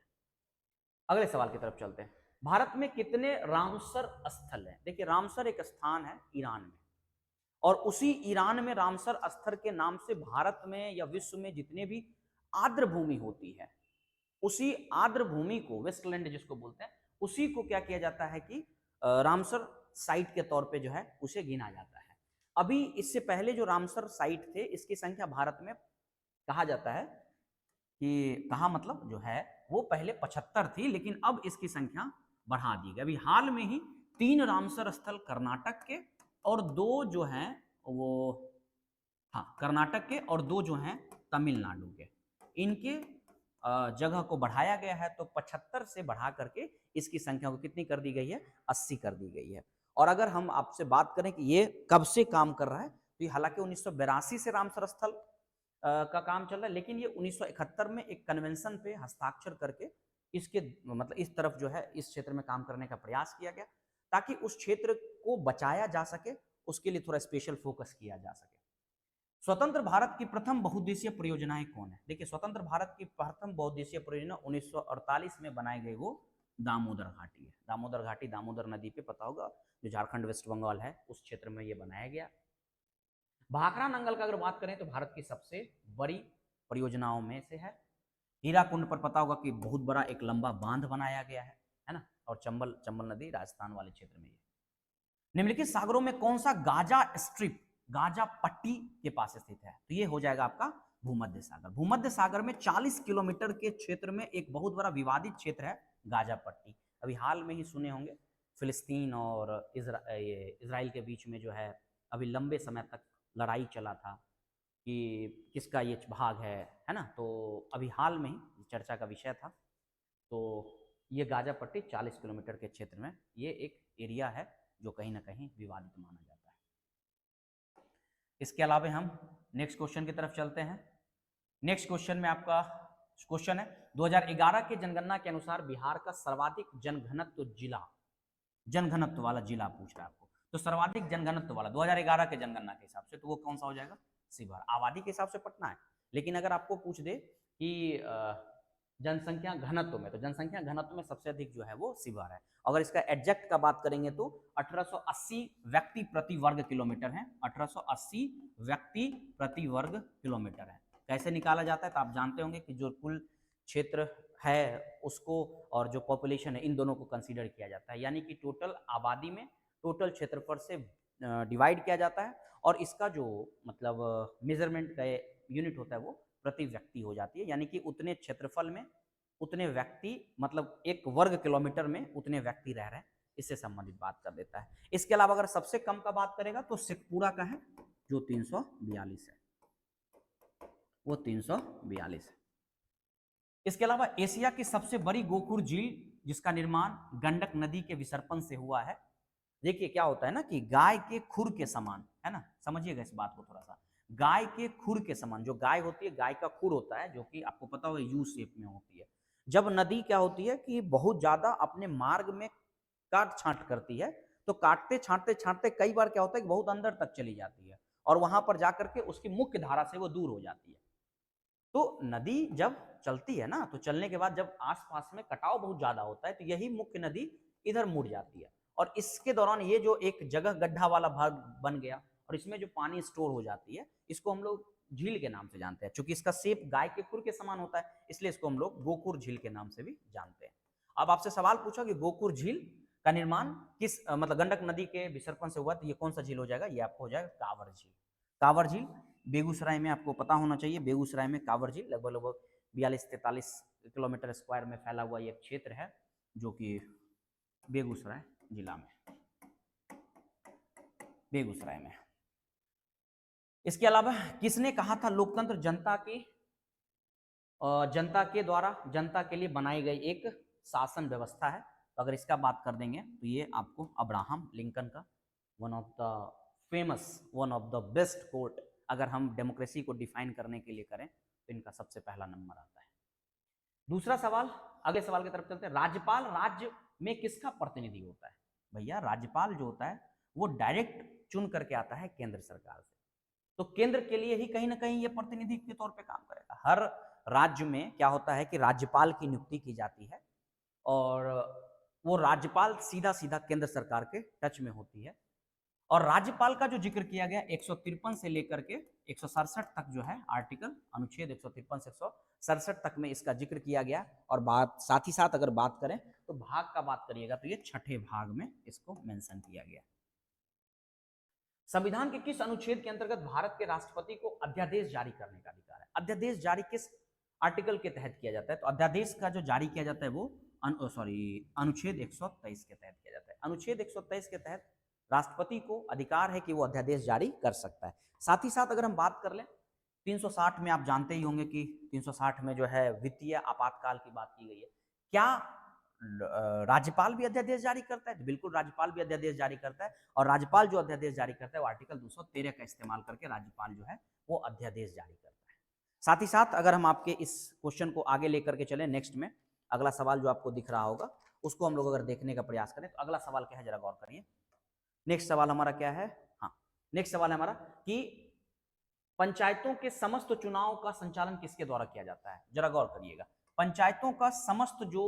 अगले सवाल की तरफ चलते हैं। भारत में कितने रामसर स्थल हैं? देखिए रामसर एक स्थान है ईरान में, और उसी ईरान में रामसर स्थल के नाम से भारत में या विश्व में जितने भी आर्द्र भूमि होती है, उसी आर्द्र भूमि को, वेस्टलैंड जिसको बोलते हैं, उसी को क्या किया जाता है कि रामसर साइट के तौर पे जो है उसे गिना जाता है। अभी इससे पहले जो रामसर साइट थे इसकी संख्या भारत में कहा जाता है कि कहा मतलब जो है वो पहले 75 थी, लेकिन अब इसकी संख्या बढ़ा दी गई। अभी हाल में ही 3 रामसर स्थल कर्नाटक के और 2 जो हैं वो, हाँ कर्नाटक के, और 2 जो हैं तमिलनाडु के, इनके जगह को बढ़ाया गया है। तो 75 से बढ़ा करके इसकी संख्या को कितनी कर दी गई है, 80 कर दी गई है। और अगर हम आपसे बात करें कि ये कब से काम कर रहा है, तो हालांकि 1982 से रामसर स्थल का काम चल रहा है, लेकिन ये 1971 में एक कन्वेंशन पे हस्ताक्षर करके इसके मतलब इस तरफ जो है इस क्षेत्र में काम करने का प्रयास किया गया, ताकि उस क्षेत्र को बचाया जा सके, उसके लिए थोड़ा स्पेशल फोकस किया जा सके। स्वतंत्र भारत की प्रथम बहुउद्देशीय परियोजनाएं कौन है? देखिए स्वतंत्र भारत की प्रथम बहुउद्देशीय परियोजना 1948 में बनाई गई वो दामोदर घाटी है। दामोदर घाटी दामोदर नदी पे पता होगा, जो झारखंड वेस्ट बंगाल है उस क्षेत्र में ये बनाया गया। भाखड़ा नंगल का अगर बात करें तो भारत की सबसे बड़ी परियोजनाओं में से है। हीराकुंड पर पता होगा कि बहुत बड़ा एक लंबा बांध बनाया गया है ना, और चंबल नदी राजस्थान वाले क्षेत्र में है। निम्नलिखित सागरों में कौन सा गाजा स्ट्रिप, गाजा पट्टी के पास स्थित है? तो ये हो जाएगा आपका भूमध्य सागर। भूमध्य सागर में 40 किलोमीटर के क्षेत्र में एक बहुत बड़ा विवादित क्षेत्र है गाजा पट्टी। अभी हाल में ही सुने होंगे फिलिस्तीन और इजराइल के बीच में जो है अभी लंबे समय तक लड़ाई चला था कि किसका ये भाग है ना। तो अभी हाल में ही चर्चा का विषय था। तो ये गाजा पट्टी 40 किलोमीटर के क्षेत्र में ये एक एरिया है जो कहीं ना कहीं विवादित माना जाता है। इसके अलावा हम नेक्स्ट क्वेश्चन की तरफ चलते हैं। नेक्स्ट क्वेश्चन में आपका क्वेश्चन है 2011 के जनगणना के अनुसार बिहार का सर्वाधिक जनघनत्व जिला, जनघनत्व वाला जिला पूछ रहा है आपको। तो सर्वाधिक जनघनत्व वाला 2011 के जनगणना के हिसाब से तो वो कौन सा हो जाएगा? शिवहर। आबादी के हिसाब से पटना है, लेकिन अगर आपको पूछ दे कि जनसंख्या घनत्व में, तो जनसंख्या घनत्व में सबसे अधिक जो है वो शिवहर है। अगर इसका एग्जैक्ट का बात करेंगे तो 1880 व्यक्ति प्रति वर्ग किलोमीटर है। 1880 व्यक्ति प्रति वर्ग किलोमीटर है। कैसे निकाला जाता है? तो आप जानते होंगे कि जो कुल क्षेत्र है उसको और जो पॉपुलेशन है इन दोनों को कंसीडर किया जाता है, यानी कि टोटल आबादी में टोटल क्षेत्रफल से डिवाइड किया जाता है और इसका जो मतलब मेजरमेंट का यूनिट होता है वो प्रति व्यक्ति हो जाती है, यानी कि उतने क्षेत्रफल में उतने व्यक्ति, मतलब 1 वर्ग किलोमीटर में उतने व्यक्ति रह रहे हैं, इससे संबंधित बात कर देता है। इसके अलावा अगर सबसे कम का बात करेगा तो शेखपुरा का है जो 342 है, वो 342 है। इसके अलावा एशिया की सबसे बड़ी गोकुर झील जिसका निर्माण गंडक नदी के विसर्पण से हुआ है। देखिए क्या होता है ना कि गाय के खुर के समान, है ना, समझिएगा इस बात को थोड़ा सा, गाय के खुर के समान, जो गाय होती है गाय का खुर होता है जो कि आपको पता होगा यू शेप में होती है। जब नदी क्या होती है कि बहुत ज्यादा अपने मार्ग में काट छांट करती है, तो काटते छांटते छांटते कई बार क्या होता है कि बहुत अंदर तक चली जाती है और वहां पर जाकर के उसकी मुख्य धारा से वो दूर हो जाती है। तो नदी जब चलती है ना, तो चलने के बाद जब आसपास में कटाव बहुत ज्यादा होता है तो यही मुख्य नदी इधर मुड़ जाती है और इसके दौरान ये जो एक जगह गड्ढा वाला भाग बन गया और इसमें जो पानी स्टोर हो जाती है, इसको हम लोग झील के नाम से जानते हैं। चूंकि इसका शेप गाय के खुर के समान होता है इसलिए इसको हम लोग गोकुर झील के नाम से भी जानते हैं। अब आपसे सवाल पूछा कि गोकुर झील का निर्माण किस मतलब गंडक नदी के विसर्पण से हुआ, तो ये कौन सा झील हो जाएगा, ये आपको हो जाएगा कांवर झील। कांवर झील बेगूसराय में आपको पता होना चाहिए, बेगूसराय में कांवर झील लगभग लगभग 42-43 किलोमीटर स्क्वायर में फैला हुआ ये क्षेत्र है जो कि बेगूसराय जिला में, बेगूसराय में। इसके अलावा किसने कहा था लोकतंत्र जनता के द्वारा जनता के लिए बनाई गई एक शासन व्यवस्था है? तो अगर इसका बात कर देंगे तो ये आपको अब्राहम लिंकन का one of the famous, one of the best quote, अगर हम डेमोक्रेसी को डिफाइन करने के लिए करें तो इनका सबसे पहला नंबर आता है। दूसरा सवाल, अगले सवाल की तरफ चलते हैं। राज्यपाल राज्य में किसका प्रतिनिधि होता है? भैया राज्यपाल जो होता है वो डायरेक्ट चुन करके आता है केंद्र सरकार से, तो केंद्र के लिए ही कहीं ना कहीं ये प्रतिनिधि के तौर पे काम करेगा। हर राज्य में क्या होता है कि राज्यपाल की नियुक्ति की जाती है और वो राज्यपाल सीधा सीधा केंद्र सरकार के टच में होती है। और राज्यपाल का जो जिक्र किया गया 153 से लेकर के 167 तक जो है आर्टिकल, अनुच्छेद 153 से 167 तक में इसका जिक्र किया गया। और बात साथ ही साथ अगर बात करें तो भाग का बात करिएगा तो ये 6ठे भाग में इसको मेंशन किया गया। संविधान के किस अनुच्छेद के अंतर्गत भारत के राष्ट्रपति को अध्यादेश जारी करने का अधिकार है? अध्यादेश जारी किस आर्टिकल के तहत किया जाता है? तो अध्यादेश का जो जारी किया जाता है वो अनुच्छेद 123 के तहत किया जाता है। अनुच्छेद 123 के तहत राष्ट्रपति को अधिकार है कि वो अध्यादेश जारी कर सकता है। साथ ही साथ अगर हम बात कर लें 360 में, आप जानते ही होंगे कि 360 में जो है वित्तीय आपातकाल की बात की गई है। क्या राज्यपाल भी अध्यादेश जारी करता है? तो बिल्कुल राज्यपाल भी अध्यादेश जारी करता है और राज्यपाल जो अध्यादेश जारी करता है वो आर्टिकल 213 का इस्तेमाल करके राज्यपाल जो है वो अध्यादेश जारी करता है। साथ ही साथ अगर हम आपके इस क्वेश्चन को आगे लेकर के चले, नेक्स्ट में अगला सवाल जो आपको दिख रहा होगा उसको हम लोग अगर देखने का प्रयास करें तो अगला सवाल क्या है जरा गौर करिए। नेक्स्ट सवाल हमारा क्या है? हाँ, नेक्स्ट सवाल है हमारा कि पंचायतों के समस्त चुनाव का संचालन किसके द्वारा किया जाता है? जरा गौर करिएगा, पंचायतों का समस्त जो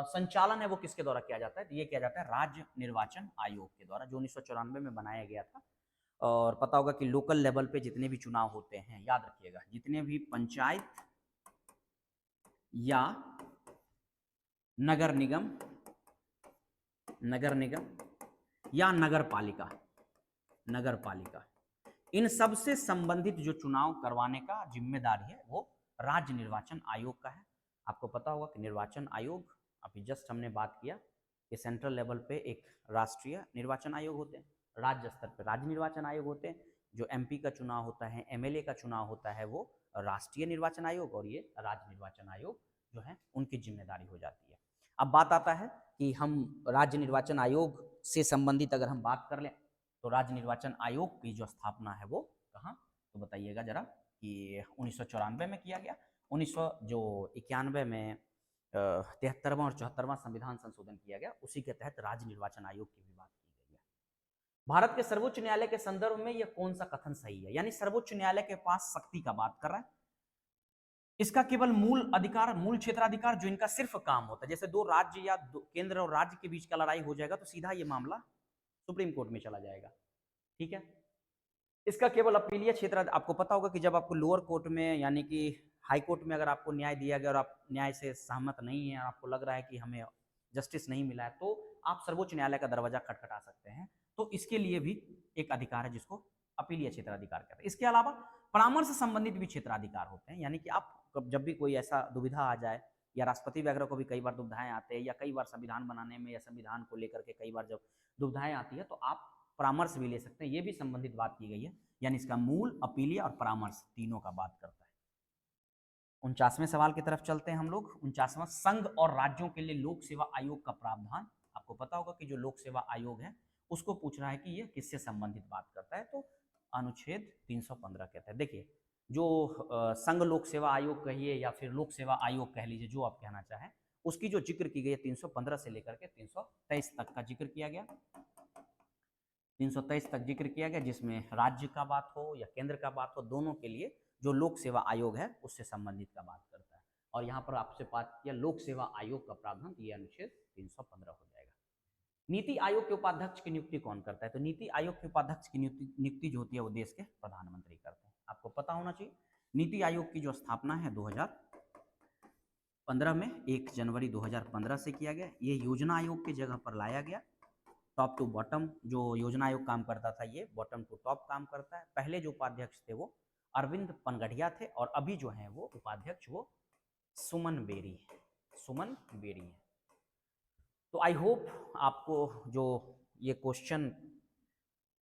संचालन है वो किसके द्वारा किया जाता है? तो ये किया जाता है राज्य निर्वाचन आयोग के द्वारा, जो 1994 में बनाया गया था। और पता होगा कि लोकल लेवल पे जितने भी चुनाव होते हैं, याद रखिएगा, जितने भी पंचायत या नगर निगम या नगर पालिका, इन सब से संबंधित जो चुनाव करवाने का जिम्मेदारी है वो राज्य निर्वाचन आयोग का है। आपको पता होगा कि निर्वाचन आयोग, अभी जस्ट हमने बात किया कि सेंट्रल लेवल पे एक राष्ट्रीय निर्वाचन आयोग होते हैं, राज्य स्तर पे राज्य निर्वाचन आयोग होते हैं, जो एमपी का चुनाव होता है, एमएलए का चुनाव होता है वो राष्ट्रीय निर्वाचन आयोग, और ये राज्य निर्वाचन आयोग जो है उनकी जिम्मेदारी हो जाती है। अब बात आता है कि हम राज्य निर्वाचन आयोग से संबंधित अगर हम बात कर लें तो राज्य निर्वाचन आयोग की जो स्थापना है वो कहाँ, तो बताइएगा जरा, कि 1994 में किया गया। 1991 में 73वां और 74वां संविधान संशोधन किया गया, उसी के तहत राज्य निर्वाचन आयोग की भी बात की गई है। भारत के सर्वोच्च न्यायालय के संदर्भ में यह कौन सा कथन सही है? यानी सर्वोच्च न्यायालय के पास शक्ति का बात कर रहा है, इसका केवल मूल अधिकार, मूल क्षेत्राधिकार जो इनका सिर्फ काम होता है, जैसे दो राज्य या केंद्र और राज्य के बीच का लड़ाई हो जाएगा तो सीधा ये मामला सुप्रीम कोर्ट में चला जाएगा, ठीक है। इसका केवल अपीलीय क्षेत्र, आपको पता होगा कि जब आपको लोअर कोर्ट में यानी कि हाई कोर्ट में अगर आपको न्याय दिया गया और आप न्याय से सहमत नहीं है, आपको लग रहा है कि हमें जस्टिस नहीं मिला है, तो आप सर्वोच्च न्यायालय का दरवाजा खटखटा सकते हैं तो इसके लिए भी एक अधिकार है जिसको अपीलीय क्षेत्राधिकार कहते हैं। इसके अलावा परामर्श से संबंधित भी क्षेत्राधिकार होते हैं, यानी कि आप जब भी कोई ऐसा दुविधा आ जाए, या राष्ट्रपति वगैरह को भी कई बार दुविधाएं आते हैं, या कई बार संविधान बनाने में या संविधान को लेकर के कई बार जब दुविधाएं आती है तो आप परामर्श भी ले सकते हैं। ये भी संबंधित बात की गई है, यानी इसका मूल, अपीलीय और परामर्श तीनों का बात करता है। 49वें सवाल की तरफ चलते हैं हम लोग। 49वां, संघ और राज्यों के लिए लोक सेवा आयोग का प्रावधान। आपको पता होगा कि जो लोक सेवा आयोग है उसको पूछ रहा है कि ये किससे संबंधित बात करता है, तो अनुच्छेद 315 कहता है। देखिए, जो संघ लोक सेवा आयोग कहिए या फिर लोक सेवा आयोग कह लीजिए, जो आप कहना चाहें, उसकी जो जिक्र की गई है 315 से लेकर के 323 तक का जिक्र किया गया। 323 तक जिक्र किया गया, जिसमें राज्य का बात हो या केंद्र का बात हो, दोनों के लिए जो लोक सेवा आयोग है उससे संबंधित का बात करता है। और यहाँ पर आपसे बात किया लोक सेवा आयोग का प्रावधान, ये अनुच्छेद 315 हो जाएगा। नीति आयोग के उपाध्यक्ष की नियुक्ति कौन करता है? तो नीति आयोग के उपाध्यक्ष की नियुक्ति जो होती है वो देश के प्रधानमंत्री करते हैं। आपको पता होना चाहिए नीति आयोग की जो स्थापना है 2015 में, 1 जनवरी 2015 से किया गया। ये योजना आयोग की जगह पर लाया गया। टॉप टू बॉटम जो योजना आयोग काम करता था, ये बॉटम टू टॉप काम करता है। पहले जो उपाध्यक्ष थे वो अरविंद पनगढ़िया थे, और अभी जो हैं वो उपाध्यक्ष वो सुमन बेरी है। सुमन बेरी है। तो आई होप आपको जो ये क्वेश्चन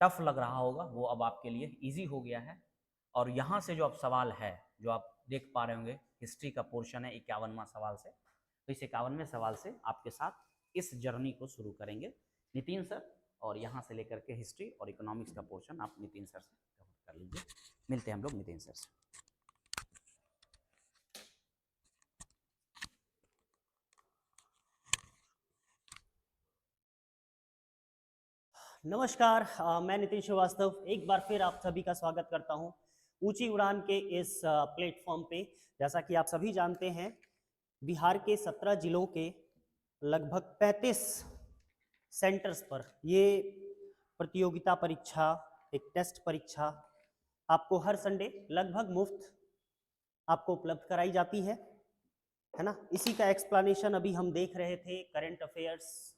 टफ लग रहा होगा वो अब आपके लिए इजी हो गया है। और यहाँ से जो अब सवाल है जो आप देख पा रहे होंगे, हिस्ट्री का पोर्शन है 51वां सवाल से। तो इस 51वें सवाल से आपके साथ इस जर्नी को शुरू करेंगे नितिन सर, और यहाँ से लेकर के हिस्ट्री और इकोनॉमिक्स का पोर्शन आप नितिन सर से कवर कर लीजिए। मिलते हैं हम लोग नितिन सर से। नमस्कार, मैं नितिन श्रीवास्तव एक बार फिर आप सभी का स्वागत करता हूं ऊंची उड़ान के इस प्लेटफॉर्म पे। जैसा कि आप सभी जानते हैं, बिहार के 17 जिलों के लगभग 35 सेंटर्स पर ये प्रतियोगिता परीक्षा, एक टेस्ट परीक्षा आपको हर संडे लगभग मुफ्त आपको उपलब्ध कराई जाती है ना। इसी का एक्सप्लेनेशन अभी हम देख रहे थे, करंट अफेयर्स,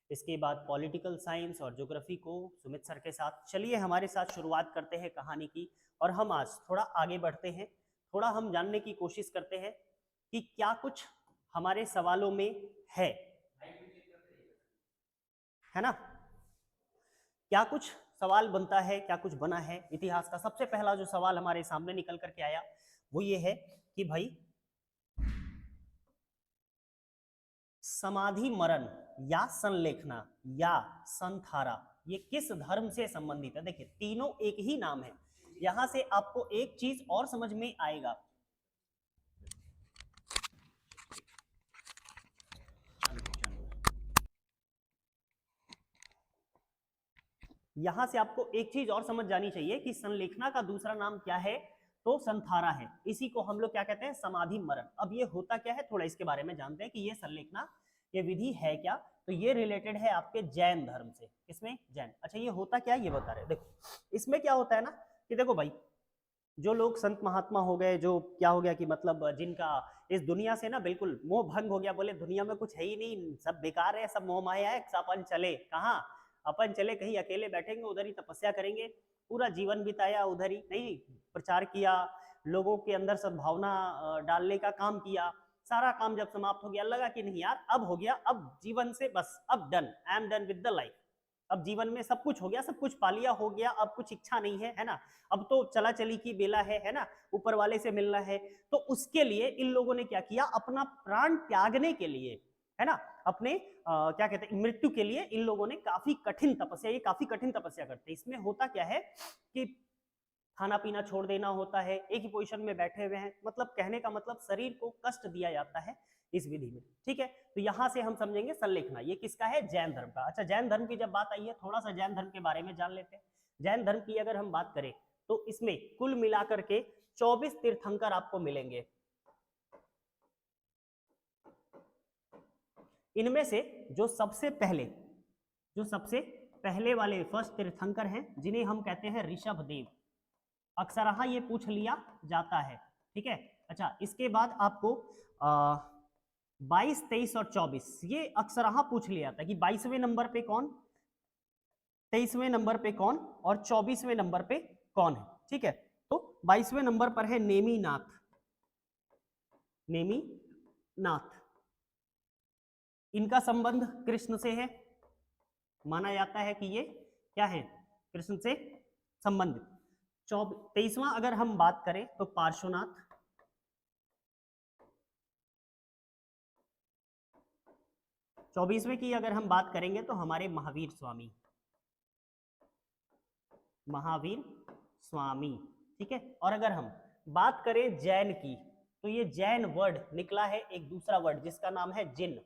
इसके बाद पॉलिटिकल साइंस और ज्योग्राफी को सुमित सर के साथ। चलिए हमारे साथ शुरुआत करते हैं कहानी की, और हम आज थोड़ा आगे बढ़ते हैं, थोड़ा हम जानने की कोशिश करते हैं कि क्या कुछ हमारे सवालों में है ना। क्या कुछ सवाल बनता है, क्या कुछ बना है इतिहास का। सबसे पहला जो सवाल हमारे सामने निकल करके आया वो ये है कि भाई समाधि मरण या संलेखना या संथारा ये किस धर्म से संबंधित है। देखिए तीनों एक ही नाम है। यहां से आपको एक चीज और समझ में आएगा, यहां से आपको एक चीज और समझ जानी चाहिए कि संलेखना का दूसरा नाम क्या है, तो संथारा है। इसी को हम लोग क्या कहते हैं, समाधि मरण। अब ये होता क्या है, थोड़ा इसके बारे में जानते हैं कि ये संलेखना ये विधि है क्या। तो ये रिलेटेड है आपके जैन धर्म से। किसमें? जैन। अच्छा ये होता क्या, ये बता रहे। देखो इसमें क्या होता है ना कि देखो भाई, जो लोग संत महात्मा हो गए, जो क्या हो गया कि मतलब जिनका इस दुनिया से ना बिल्कुल मोह भंग हो गया, बोले दुनिया में कुछ है ही नहीं, सब बेकार है, सब मोह माया है, अपन चले कहाँ, अपन चले कहीं अकेले बैठेंगे, उधर ही तपस्या करेंगे, पूरा जीवन बिताया उधर ही, नहीं प्रचार किया, लोगों के अंदर सद्भावना डालने का काम किया। सारा काम जब समाप्त हो गया, लगा कि नहीं यार अब हो गया, अब जीवन से बस अब done, I am done with the life. अब जीवन में सब कुछ हो गया, सब कुछ पा लिया, हो गया, अब कुछ इच्छा नहीं है ना, अब तो चला चली की बेला है ना, ऊपर वाले से मिलना है। तो उसके लिए इन लोगों ने क्या किया, अपना प्राण त्यागने के लिए, है ना, अपने क्या कहते हैं मृत्यु के लिए इन लोगों ने काफी कठिन तपस्या, ये काफी कठिन तपस्या करते हैं। इसमें होता क्या है कि खाना पीना छोड़ देना होता है, एक ही पोजीशन में बैठे हुए हैं, मतलब कहने का मतलब शरीर को कष्ट दिया जाता है इस विधि में। ठीक है, तो यहां से हम समझेंगे संलेखना, ये किसका है, जैन धर्म का। अच्छा जैन धर्म की जब बात आई है, थोड़ा सा जैन धर्म के बारे में जान लेते हैं। जैन धर्म की अगर हम बात करें तो इसमें कुल मिलाकर के 24 तीर्थंकर आपको मिलेंगे। इनमें से जो सबसे पहले वाले फर्स्ट तीर्थंकर हैं, जिन्हें हम कहते हैं ऋषभ देव, अक्सरहा ये पूछ लिया जाता है। ठीक है, अच्छा इसके बाद आपको 22, 23 और 24 ये अक्सरहा पूछ लिया जाता है कि 22वें नंबर पे कौन, 23वें नंबर पे कौन और 24वें नंबर पे कौन है, ठीक है। तो 22वें नंबर पर है नेमिनाथ। नेमिनाथ, इनका संबंध कृष्ण से है, माना जाता है कि ये क्या है, कृष्ण से संबंधित। 23वां अगर हम बात करें तो पार्श्वनाथ। 24वें की अगर हम बात करेंगे तो हमारे महावीर स्वामी, महावीर स्वामी, ठीक है। और अगर हम बात करें जैन की, तो ये जैन वर्ड निकला है एक दूसरा वर्ड जिसका नाम है जिन।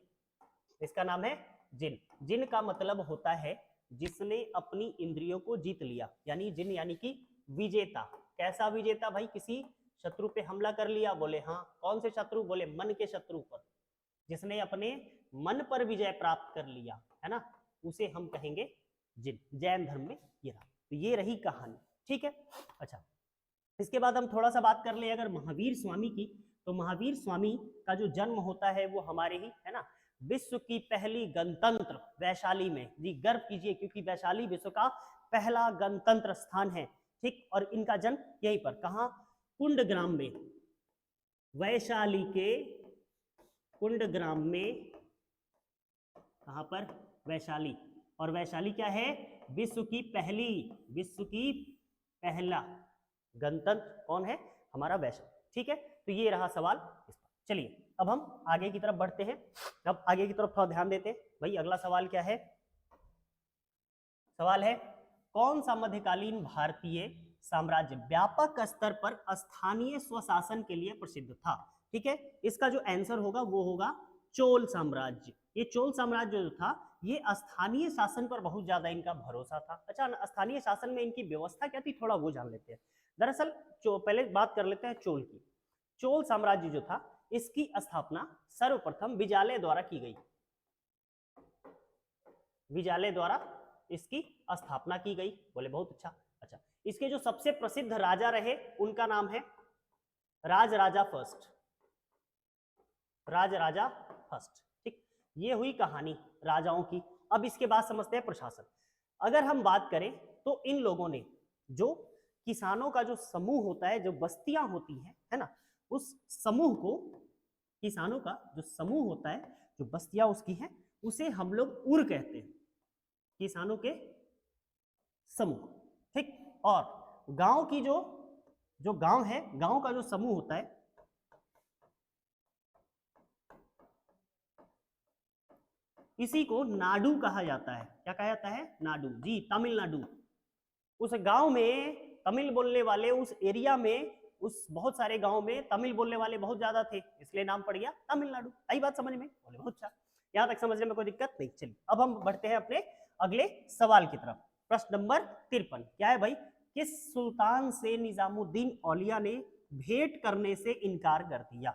इसका नाम है जिन। जिन का मतलब होता है जिसने अपनी इंद्रियों को जीत लिया, यानी जिन यानी कि विजेता। कैसा विजेता भाई, किसी शत्रु पे हमला कर लिया, बोले हाँ कौन से शत्रु, बोले मन के शत्रु पर, जिसने अपने मन पर विजय प्राप्त कर लिया है ना, उसे हम कहेंगे जिन। जैन धर्म में ये रहा, तो ये रही कहानी, ठीक है। अच्छा, इसके बाद हम थोड़ा सा बात कर ले अगर महावीर स्वामी की, तो महावीर स्वामी का जो जन्म होता है वो हमारे ही है ना, विश्व की पहली गणतंत्र वैशाली में, जी गर्व कीजिए क्योंकि वैशाली विश्व का पहला गणतंत्र स्थान है, ठीक। और इनका जन्म यहीं पर, कहा, कुंडग्राम में, वैशाली के कुंडग्राम में, कहां पर, वैशाली। और वैशाली क्या है, विश्व की पहला गणतंत्र कौन है, हमारा वैशाली, ठीक है। तो ये रहा सवाल इस पर। चलिए अब हम आगे की तरफ बढ़ते हैं, अब आगे की तरफ थोड़ा ध्यान देते हैं भाई। अगला सवाल क्या है, सवाल है कौन सा मध्यकालीन भारतीय साम्राज्य व्यापक स्तर पर स्थानीय स्वशासन के लिए प्रसिद्ध था, ठीक है। इसका जो आंसर होगा वो होगा चोल साम्राज्य। ये चोल साम्राज्य जो था ये स्थानीय शासन पर बहुत ज्यादा इनका भरोसा था। अच्छा, स्थानीय शासन में इनकी व्यवस्था क्या थी, थोड़ा वो जान लेते हैं। दरअसल पहले बात कर लेते हैं चोल की। चोल साम्राज्य जो था इसकी स्थापना सर्वप्रथम विजालय द्वारा की गई, विजालय द्वारा इसकी स्थापना की गई, बोले बहुत अच्छा। अच्छा, इसके जो सबसे प्रसिद्ध राजा रहे उनका नाम है राजराजा फर्स्ट, राजराजा फर्स्ट, ठीक। ये हुई कहानी राजाओं की। अब इसके बाद समझते हैं प्रशासन। अगर हम बात करें तो इन लोगों ने जो किसानों का जो समूह होता है, जो बस्तियां होती हैं है ना, उस समूह को, किसानों का जो समूह होता है, जो बस्तियां उसकी हैं, उसे हम लोग उर कहते हैं, किसानों के समूह, ठीक। और गांव की जो गांव है, गांव का जो समूह होता है, इसी को नाडु कहा जाता है। क्या कहा जाता है, नाडु, जी तमिलनाडु। उस गांव में तमिल बोलने वाले, उस एरिया में, उस बहुत सारे गांव में तमिल बोलने वाले बहुत ज्यादा थे, इसलिए नाम पड़ गया तमिलनाडु। आई बात समझ में, बोले बहुत अच्छा, यहां तक समझने में कोई दिक्कत नहीं। चलिए अब हम बढ़ते हैं अपने अगले सवाल की तरफ। प्रश्न नंबर 53 क्या है भाई, किस सुल्तान से निजामुद्दीन औलिया ने भेंट करने से इनकार कर दिया,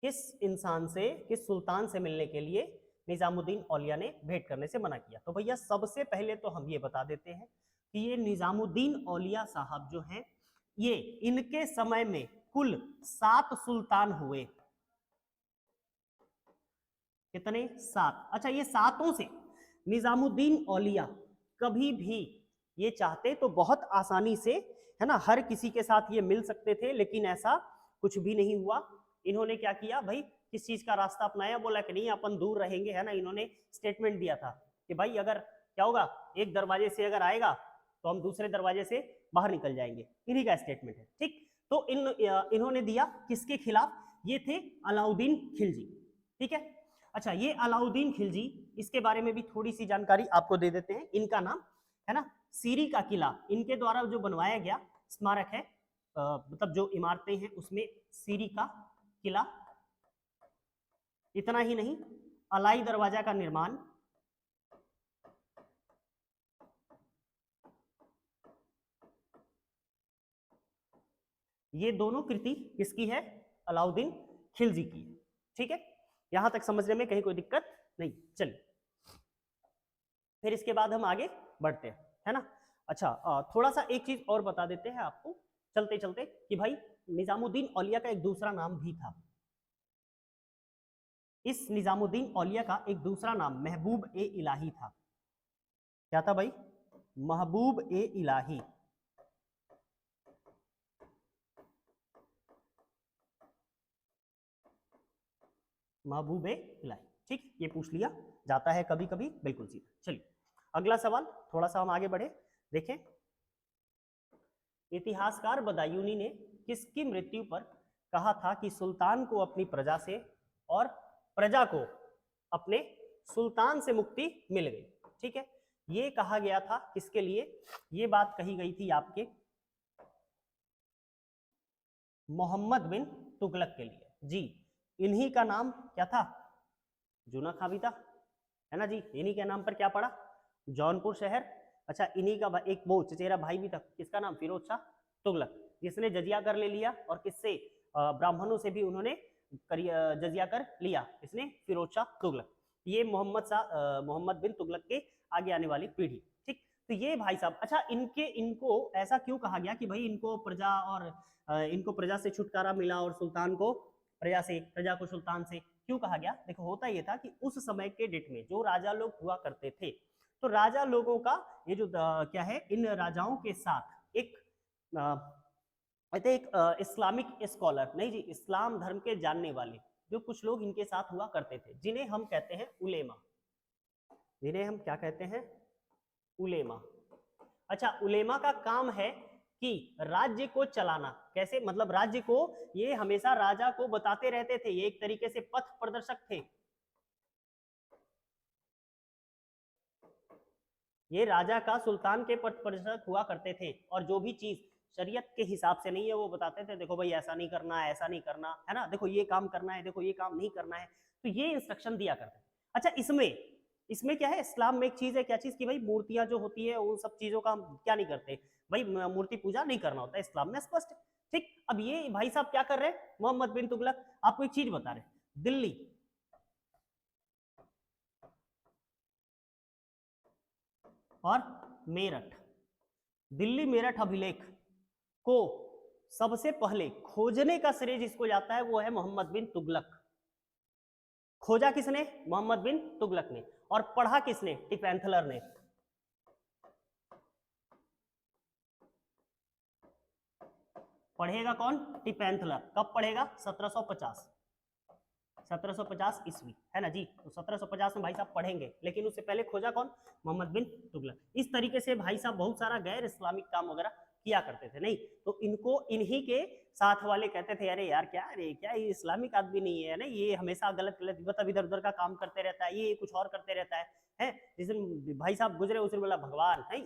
किस इंसान से, किस सुल्तान से मिलने के लिए निजामुद्दीन औलिया ने भेंट करने से मना किया। तो भैया सबसे पहले तो हम ये बता देते हैं कि ये निजामुद्दीन औलिया साहब जो हैं, ये इनके समय में कुल 7 सुल्तान हुए। कितने, 7। अच्छा, ये 7ओं से निजामुद्दीन औलिया कभी भी ये चाहते तो बहुत आसानी से है ना, हर किसी के साथ ये मिल सकते थे, लेकिन ऐसा कुछ भी नहीं हुआ। इन्होंने क्या किया भाई, किस चीज का रास्ता अपनाया, बोला कि नहीं अपन दूर रहेंगे, है ना। इन्होंने स्टेटमेंट दिया था कि भाई अगर क्या होगा, एक दरवाजे से अगर आएगा तो हम दूसरे दरवाजे से बाहर निकल जाएंगे, इन्हीं का स्टेटमेंट है, ठीक। तो इन्होंने दिया किसके खिलाफ, ये थे अलाउद्दीन खिलजी, ठीक है। अच्छा, ये अलाउद्दीन खिलजी, इसके बारे में भी थोड़ी सी जानकारी आपको दे देते हैं। इनका नाम है ना, सीरी का किला, इनके द्वारा जो बनवाया गया स्मारक है, मतलब जो इमारतें हैं उसमें सीरी का किला। इतना ही नहीं, अलाई दरवाजा का निर्माण, ये दोनों कृति किसकी है, अलाउद्दीन खिलजी की है, ठीक है। यहां तक समझने में कहीं कोई दिक्कत नहीं। चलिए फिर इसके बाद हम आगे बढ़ते हैं, है ना। अच्छा, थोड़ा सा एक चीज और बता देते हैं आपको चलते चलते कि भाई निजामुद्दीन औलिया का एक दूसरा नाम भी था। इस निजामुद्दीन औलिया का एक दूसरा नाम महबूब ए इलाही था। क्या था भाई? महबूब ए इलाही। महबूब ए इलाही, ठीक, ये पूछ लिया जाता है कभी कभी, बिल्कुल सीधा। चलिए अगला सवाल, थोड़ा सा हम आगे बढ़े, देखें। इतिहासकार बदायूनी ने किसकी मृत्यु पर कहा था कि सुल्तान को अपनी प्रजा से और प्रजा को अपने सुल्तान से मुक्ति मिल गई? ठीक है, ये कहा गया था किसके लिए? ये बात कही गई थी आपके मोहम्मद बिन तुगलक के लिए जी। इन्हीं का नाम क्या था? जूना खां भी था, है ना जी। इन्हीं के नाम पर क्या पड़ा? जौनपुर शहर। अच्छा, इन्हीं का एक वो चचेरा भाई भी था, किसका नाम? फिरोज शाह तुगलक, जिसने जजिया कर ले लिया, और किससे? ब्राह्मणों से भी उन्होंने जजिया कर लिया, इसने फिरोज शाह तुगलक। ये मोहम्मद बिन तुगलक के आगे आने वाली पीढ़ी, ठीक। तो ये भाई साहब, अच्छा इनको ऐसा क्यों कहा गया कि भाई इनको प्रजा से छुटकारा मिला और सुल्तान को प्रजा को सुल्तान से क्यों कहा गया? देखो होता ये था कि उस समय के डेट में जो राजा लोग हुआ करते थे, तो राजा लोगों का ये जो क्या है, इन राजाओं के साथ एक इस्लामिक स्कॉलर, नहीं जी, इस्लाम धर्म के जानने वाले जो कुछ लोग इनके साथ हुआ करते थे, जिन्हें हम कहते हैं उलेमा। जिन्हें हम क्या कहते हैं? उलेमा। अच्छा, उलेमा का काम है कि राज्य को चलाना। कैसे? मतलब राज्य को ये हमेशा राजा को बताते रहते थे, ये एक तरीके से पथ प्रदर्शक थे। ये राजा का सुल्तान के पथ प्रदर्शक हुआ करते थे, और जो भी चीज शरीयत के हिसाब से नहीं है वो बताते थे, देखो भाई ऐसा नहीं करना है, ऐसा नहीं करना है ना, देखो ये काम करना है, देखो ये काम नहीं करना है, तो ये इंस्ट्रक्शन दिया करते थे। अच्छा, इसमें क्या है? इस्लाम में एक चीज है, क्या चीज? की भाई मूर्तियां जो होती है उन सब चीजों का हम क्या नहीं करते भाई, मूर्ति पूजा नहीं करना होता है, इस्लाम में स्पष्ट, ठीक। अब ये भाई साहब क्या कर रहे हैं? मोहम्मद बिन तुगलक आपको एक चीज बता रहे, दिल्ली और मेरठ, दिल्ली मेरठ अभिलेख को सबसे पहले खोजने का श्रेय जिसको जाता है वो है मोहम्मद बिन तुगलक। खोजा किसने? मोहम्मद बिन तुगलक ने। और पढ़ा किसने? टिपेंथलर ने। पढ़ेगा कौन? टिपेंथलर। कब पढ़ेगा? 1750 ईस्वी, है ना जी। तो 1750 में भाई साहब पढ़ेंगे, लेकिन उससे पहले खोजा कौन? मोहम्मद बिन तुगलक। इस तरीके से भाई साहब बहुत सारा गैर इस्लामिक काम वगैरह किया करते थे, नहीं तो इनको इन्हीं के साथ वाले कहते थे, अरे यार क्या, अरे क्या ये इस्लामिक आदमी नहीं है ना, ये हमेशा गलत गलत मतलब इधर उधर का काम करते रहता है, ये कुछ और करते रहता है। जिस दिन भाई साहब गुजरे उस दिन बोला भगवान है,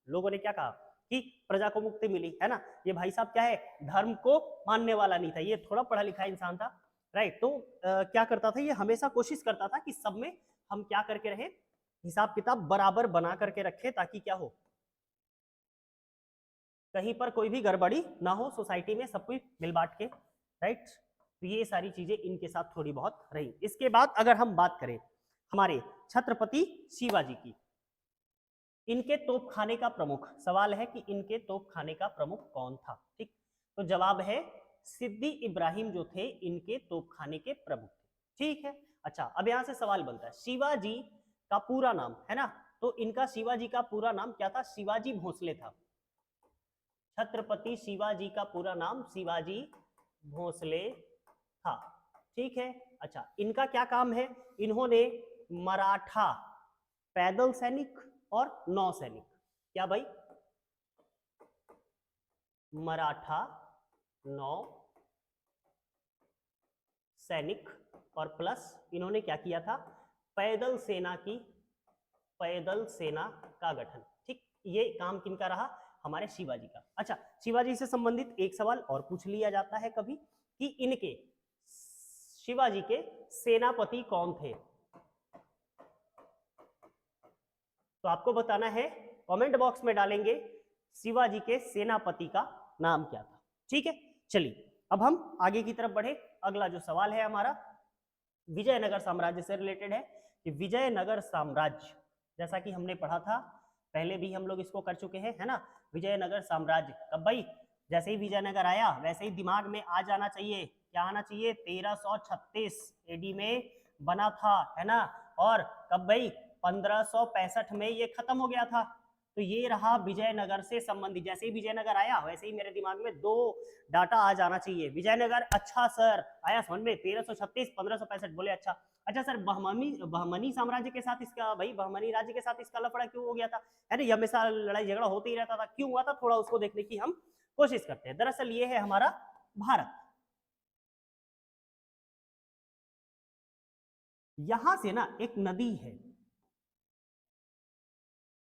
लोगों ने क्या कहा कि प्रजा को मुक्ति मिली, है ना। ये भाई साहब क्या है? धर्म को मानने वाला नहीं था, ये थोड़ा पढ़ा लिखा इंसान था, राइट। तो क्या करता था ये? हमेशा कोशिश करता था कि सब में हम क्या करके रहे, हिसाब किताब बराबर बना करके रखे, ताकि क्या हो, कहीं पर कोई भी गड़बड़ी ना हो, सोसाइटी में सब कुछ मिल बांट के, राइट। तो ये सारी चीजें इनके साथ थोड़ी बहुत रही। इसके बाद अगर हम बात करें हमारे छत्रपति शिवाजी की, इनके तोपखाने का प्रमुख, सवाल है कि इनके तोपखाने का प्रमुख कौन था, ठीक। तो जवाब है सिद्दी इब्राहिम जो थे इनके तोपखाने के प्रमुख थे, ठीक है। अच्छा, अब यहां से सवाल बनता है, शिवाजी का पूरा नाम, है ना, तो इनका शिवाजी का पूरा नाम क्या था? शिवाजी भोसले था। छत्रपति शिवाजी का पूरा नाम शिवाजी भोसले था, ठीक है। अच्छा, इनका क्या काम है? इन्होंने मराठा पैदल सैनिक और नौसैनिक, क्या भाई? मराठा नौ सैनिक और प्लस इन्होंने क्या किया था? पैदल सेना का गठन, ठीक। ये काम किनका रहा? हमारे शिवाजी का। अच्छा, शिवाजी से संबंधित एक सवाल और पूछ लिया जाता है कभी कि इनके शिवाजी के सेनापति कौन थे? तो आपको बताना है, कमेंट बॉक्स में डालेंगे शिवाजी के सेनापति का नाम क्या था, ठीक है। चलिए अब हम आगे की तरफ बढ़े। अगला जो सवाल है हमारा विजयनगर साम्राज्य से रिलेटेड है कि विजयनगर साम्राज्य, जैसा कि हमने पढ़ा था पहले भी हम लोग इसको कर चुके हैं, है ना। विजयनगर साम्राज्य कब भाई? जैसे ही विजयनगर आया वैसे ही दिमाग में आ जाना चाहिए, क्या आना चाहिए? 1336 एडी में बना था, है ना। और कब भाई? 1565 में ये खत्म हो गया था। तो ये रहा विजयनगर से संबंधित। जैसे ही विजयनगर आया वैसे ही मेरे दिमाग में दो डाटा आ जाना चाहिए। विजयनगर, अच्छा सर, आया समझ में। 1336, 1565, बोले अच्छा। अच्छा सर, बहमनी साम्राज्य के साथ इसका, भाई बहमनी राज्य के साथ इसका लफड़ा क्यों हो गया था, है ना, ये हमेशा लड़ाई झगड़ा होते ही रहता था, क्यों हुआ था, थोड़ा उसको देखने की हम कोशिश करते हैं। दरअसल ये है हमारा भारत। यहां से ना एक नदी है,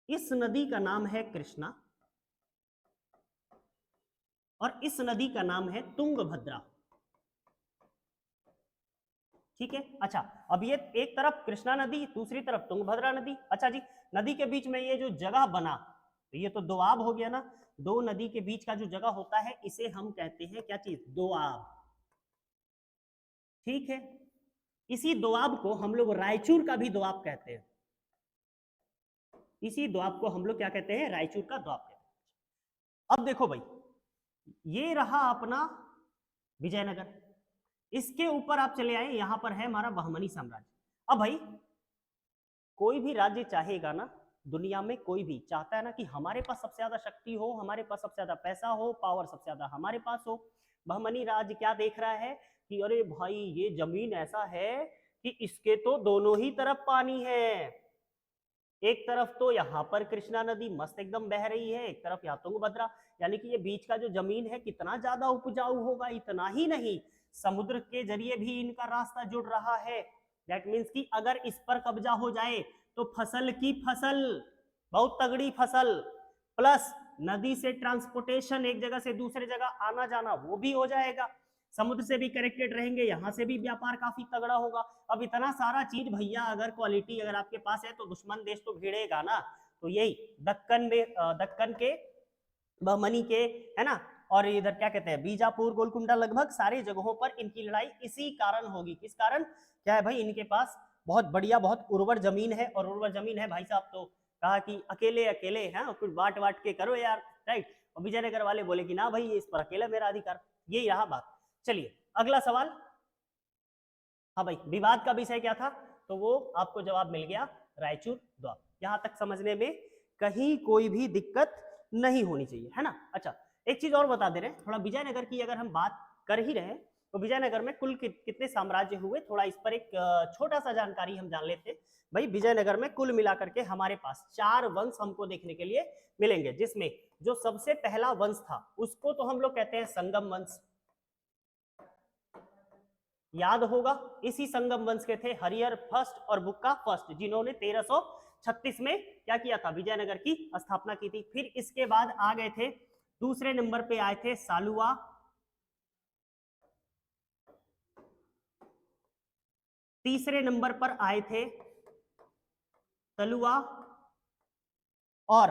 इस नदी का नाम है कृष्णा और इस नदी का नाम है तुंगभद्रा। ठीक है। अच्छा, अब ये एक तरफ कृष्णा नदी, दूसरी तरफ तुंगभद्रा नदी। अच्छा जी, नदी के बीच में ये जो जगह बना, तो ये तो दोआब हो गया ना। दो नदी के बीच का जो जगह होता है इसे हम कहते हैं क्या चीज, दोआब। ठीक है। इसी दोआब को हम लोग रायचूर का भी दोआब कहते हैं। इसी दोआब को हम लोग क्या कहते हैं, रायचूर का दोआब कहते हैं। अब देखो भाई, ये रहा अपना विजयनगर, इसके ऊपर आप चले आए, यहां पर है हमारा बहमनी साम्राज्य। अब भाई कोई भी राज्य चाहेगा ना, दुनिया में कोई भी चाहता है ना कि हमारे पास सबसे ज्यादा शक्ति हो, हमारे पास सबसे ज्यादा पैसा हो, पावर सबसे ज्यादा हमारे पास हो। बहमनी राज्य क्या देख रहा है कि अरे भाई ये जमीन ऐसा है कि इसके तो दोनों ही तरफ पानी है। एक तरफ तो यहाँ पर कृष्णा नदी मस्त एकदम बह रही है, एक तरफ यहाँ तुंगभद्रा, यानी कि ये बीच का जो जमीन है कितना ज्यादा उपजाऊ होगा। इतना ही नहीं, समुद्र के जरिए भी इनका रास्ता जुड़ रहा है। दैट मीन्स कि अगर इस पर कब्जा हो जाए तो फसल की फसल, बहुत तगड़ी फसल, प्लस नदी से ट्रांसपोर्टेशन, एक जगह से दूसरे जगह आना जाना वो भी हो जाएगा। समुद्र से भी कनेक्टेड रहेंगे, यहाँ से भी व्यापार काफी तगड़ा होगा। अब इतना सारा चीज भैया, अगर क्वालिटी अगर आपके पास है तो दुश्मन देश तो भिड़ेगा ना। तो यही दक्कन में, दक्कन के, बहमनी के, है ना, और इधर क्या कहते हैं बीजापुर, गोलकुंडा, लगभग सारी जगहों पर इनकी लड़ाई इसी कारण होगी। किस कारण, क्या है भाई, इनके पास बहुत बढ़िया, बहुत उर्वर जमीन है, और उर्वर जमीन है भाई साहब, तो कहा कि अकेले अकेले हैं, कुछ बांट बांट के करो यार, राइट। और विजयनगर वाले बोले कि ना भाई, इस पर अकेला मेरा अधिकार। यही रहा बात। चलिए अगला सवाल। हाँ भाई, विवाद का विषय क्या था, तो वो आपको जवाब मिल गया, रायचूर द्वाब। यहां तक समझने में कहीं कोई भी दिक्कत नहीं होनी चाहिए, है ना। अच्छा, एक चीज और बता दे रहे हैं, थोड़ा विजयनगर की अगर हम बात कर ही रहे तो विजयनगर में कुल कितने साम्राज्य हुए, थोड़ा इस पर एक छोटा सा जानकारी हम जान लेते हैं। भाई विजयनगर में कुल मिलाकर के हमारे पास 4 वंश हमको देखने के लिए मिलेंगे, जिसमें जो सबसे पहला वंश था उसको तो हम लोग कहते हैं संगम वंश। याद होगा, इसी संगम वंश के थे हरिहर फर्स्ट और बुक्का फर्स्ट, जिन्होंने 1336 में क्या किया था, विजयनगर की स्थापना की थी। फिर इसके बाद आ गए थे, दूसरे नंबर पे आए थे सालुआ, तीसरे नंबर पर आए थे तलुआ, और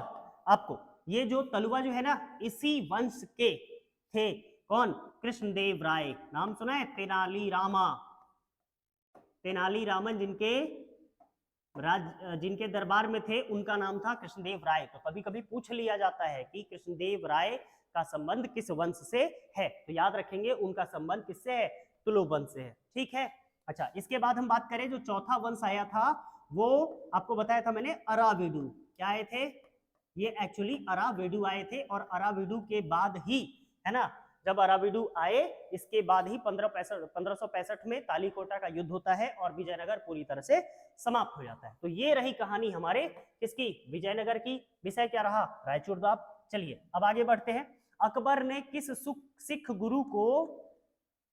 आपको ये जो तलुआ जो है ना, इसी वंश के थे कौन, कृष्णदेव राय। नाम सुना है, तेनाली रामा, तेनाली रामन जिनके दरबार में थे उनका नाम था कृष्णदेव राय। तो कभी कभी पूछ लिया जाता है कि कृष्णदेव राय का संबंध किस वंश से है, तो याद रखेंगे उनका संबंध किससे है, तुलु वंश से है। ठीक है। अच्छा, इसके बाद हम बात करें, जो चौथा वंश आया था वो आपको बताया था मैंने, अराविडु। क्या आए थे, ये एक्चुअली अराविडु आए थे, और अराविडु के बाद ही, है ना, जब अराविडु आए इसके बाद ही 1565 में तालीकोटा का युद्ध होता है और विजयनगर पूरी तरह से समाप्त हो जाता है। तो ये रही कहानी हमारे किसकी, विजयनगर की। विषय क्या रहा, रायचूर द्वाब। चलिए अब आगे बढ़ते हैं। अकबर ने किस सिख गुरु को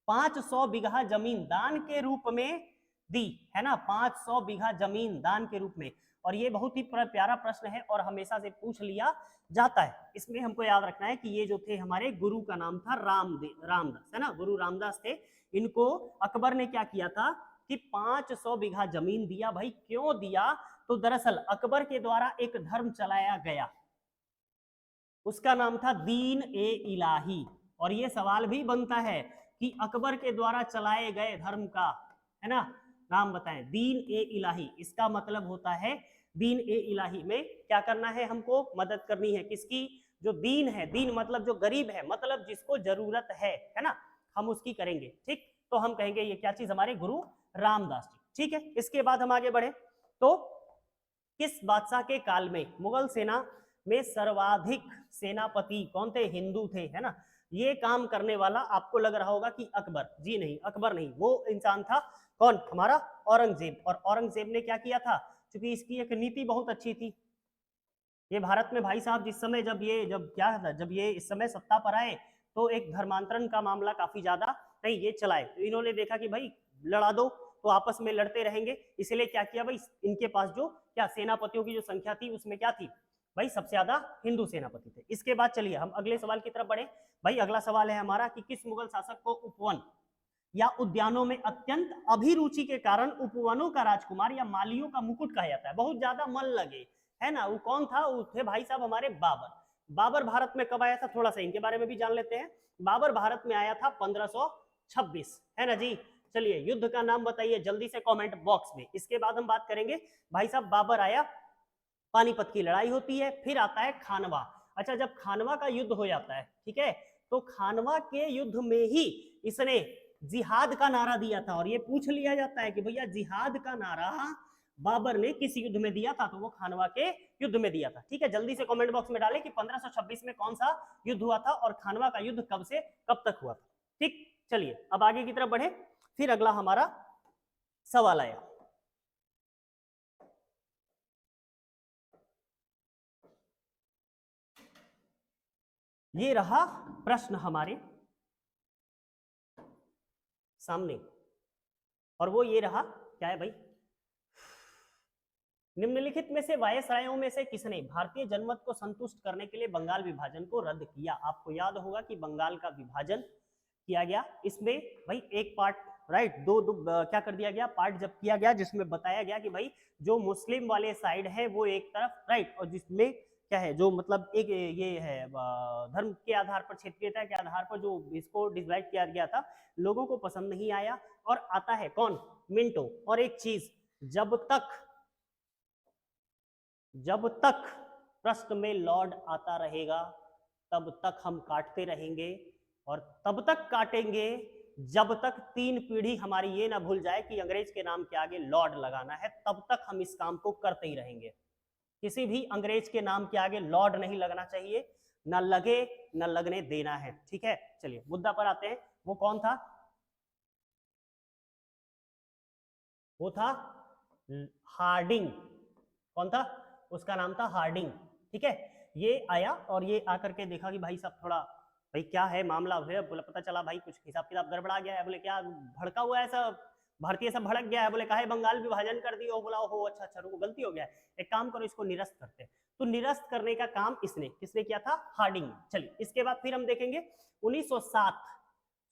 500 बीघा जमीन दान के रूप में दी, है ना, 500 बीघा जमीन दान के रूप में। और ये बहुत ही प्यारा प्रश्न है और हमेशा से पूछ लिया जाता है। इसमें हमको याद रखना है कि ये जो थे हमारे गुरु का नाम था रामदास, है ना, गुरु रामदास थे। इनको अकबर ने क्या किया था कि 500 बीघा जमीन दिया। भाई क्यों दिया, तो दरअसल अकबर के द्वारा एक धर्म चलाया गया, उसका नाम था दीन ए इलाही। और ये सवाल भी बनता है कि अकबर के द्वारा चलाए गए धर्म का, है ना, नाम बताएं, दीन ए इलाही। इसका मतलब होता है दीन ए इलाही में क्या करना है, हमको मदद करनी है किसकी, जो दीन है, दीन मतलब जो गरीब है, मतलब जिसको जरूरत है ना, हम उसकी करेंगे। ठीक, तो हम कहेंगे ये क्या चीज, हमारे गुरु रामदास जी। ठीक है। इसके बाद हम आगे बढ़े तो किस बादशाह के काल में मुगल सेना में सर्वाधिक सेनापति कौन थे? हिंदू थे, है ना। ये काम करने वाला आपको लग रहा होगा कि अकबर, जी नहीं, अकबर नहीं, वो इंसान था कौन? हमारा औरंगजेब। और औरंगजेब ने क्या किया था? क्योंकि इसकी एक नीति बहुत अच्छी थी। ये भारत में भाई साहब जिस समय जब ये इस समय सत्ता पर आए तो एक धर्मांतरण का मामला काफी ज्यादा नहीं ये चलाए, तो इन्होंने देखा कि भाई लड़ा दो तो आपस में लड़ते रहेंगे, इसलिए क्या किया भाई, इनके पास जो क्या सेनापतियों की जो संख्या थी उसमें क्या थी भाई, सबसे ज्यादा हिंदू सेनापति थे। इसके बाद चलिए हम अगले सवाल की तरफ बढ़े। भाई अगला सवाल है हमारा कि किस मुगल शासक को उपवन या उद्यानों में अत्यंत अभिरुचि के कारण उपवनों का राजकुमार या मालियों का मुकुट कहा जाता है? बहुत ज्यादा मन लगे, है ना, वो कौन था? वो थे भाई साहब हमारे बाबर। बाबर भारत में कब आया था, थोड़ा सा इनके बारे में भी जान लेते हैं। बाबर भारत में आया था 1526, है ना जी। चलिए युद्ध का नाम बताइए जल्दी से कमेंट बॉक्स में। इसके बाद हम बात करेंगे भाई साहब, बाबर आया, पानीपत की लड़ाई होती है, फिर आता है खानवा। अच्छा, जब खानवा का युद्ध हो जाता है, ठीक है, तो खानवा के युद्ध में ही इसने जिहाद का नारा दिया था। और ये पूछ लिया जाता है कि भैया जिहाद का नारा बाबर ने किस युद्ध में दिया था? तो वो खानवा के युद्ध में दिया था। ठीक है, जल्दी से कमेंट बॉक्स में डालें कि 1526 में कौन सा युद्ध हुआ था और खानवा का युद्ध कब से कब तक हुआ था। ठीक, चलिए अब आगे की तरफ बढ़े। फिर अगला हमारा सवाल आया, ये रहा प्रश्न हमारे सामने, और वो ये रहा, क्या है भाई, निम्नलिखित में से वायसरायों में से किसने भारतीय जनमत को संतुष्ट करने के लिए बंगाल विभाजन को रद्द किया? आपको याद होगा कि बंगाल का विभाजन किया गया, इसमें भाई एक पार्ट, राइट, क्या कर दिया गया, पार्ट जब किया गया जिसमें बताया गया कि भाई जो मुस्लिम वाले साइड है वो एक तरफ, राइट, और जिसमें क्या है, जो मतलब एक ये है धर्म के आधार पर, क्षेत्रीयता के आधार पर जो इसको डिवाइड किया गया था, लोगों को पसंद नहीं आया। और आता है कौन? मिंटो। और एक चीज, जब तक प्रश्न में लॉर्ड आता रहेगा तब तक हम काटते रहेंगे, और तब तक काटेंगे जब तक 3 पीढ़ी हमारी ये ना भूल जाए कि अंग्रेज के नाम के आगे लॉर्ड लगाना है, तब तक हम इस काम को करते ही रहेंगे। किसी भी अंग्रेज के नाम के आगे लॉर्ड नहीं लगना चाहिए, ना लगे ना लगने देना है। ठीक है, चलिए मुद्दा पर आते हैं। वो कौन था? वो था हार्डिंग। कौन था? उसका नाम था हार्डिंग। ठीक है, ये आया और ये आकर के देखा कि भाई साहब थोड़ा, भाई क्या है मामला है, बोला पता चला भाई कुछ हिसाब किताब गड़बड़ा गया है। बोले क्या भड़का हुआ है सब, भारतीय सब भड़क गया है। बोले काहे बंगाल विभाजन कर दिया? बोला हो अच्छा अच्छा, रुको गलती हो गया है, एक काम करो इसको निरस्त करते हैं। तो निरस्त करने का काम किसने किया था? हार्डिंग। चलिए इसके बाद फिर हम देखेंगे 1907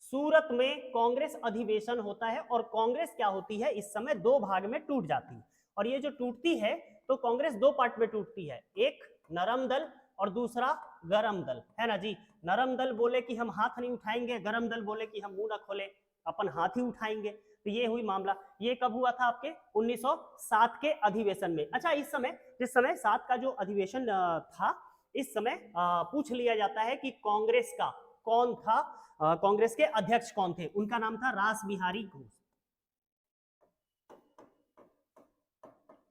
सूरत में कांग्रेस अधिवेशन होता है, और कांग्रेस क्या होती है इस समय 2 भाग में टूट जाती है। और ये जो टूटती है तो कांग्रेस 2 पार्ट में टूटती है, एक नरम दल और दूसरा गरम दल, है ना जी। नरम दल बोले कि हम हाथ नहीं उठाएंगे, गरम दल बोले कि हम मुंह ना खोले, अपन हाथ ही उठाएंगे। तो ये हुई मामला। ये कब हुआ था? आपके 1907 के अधिवेशन में। अच्छा, जिस समय 7 का जो अधिवेशन था, इस समय पूछ लिया जाता है कि कांग्रेस का कौन था, कांग्रेस के अध्यक्ष कौन थे? उनका नाम था रास बिहारी घोष।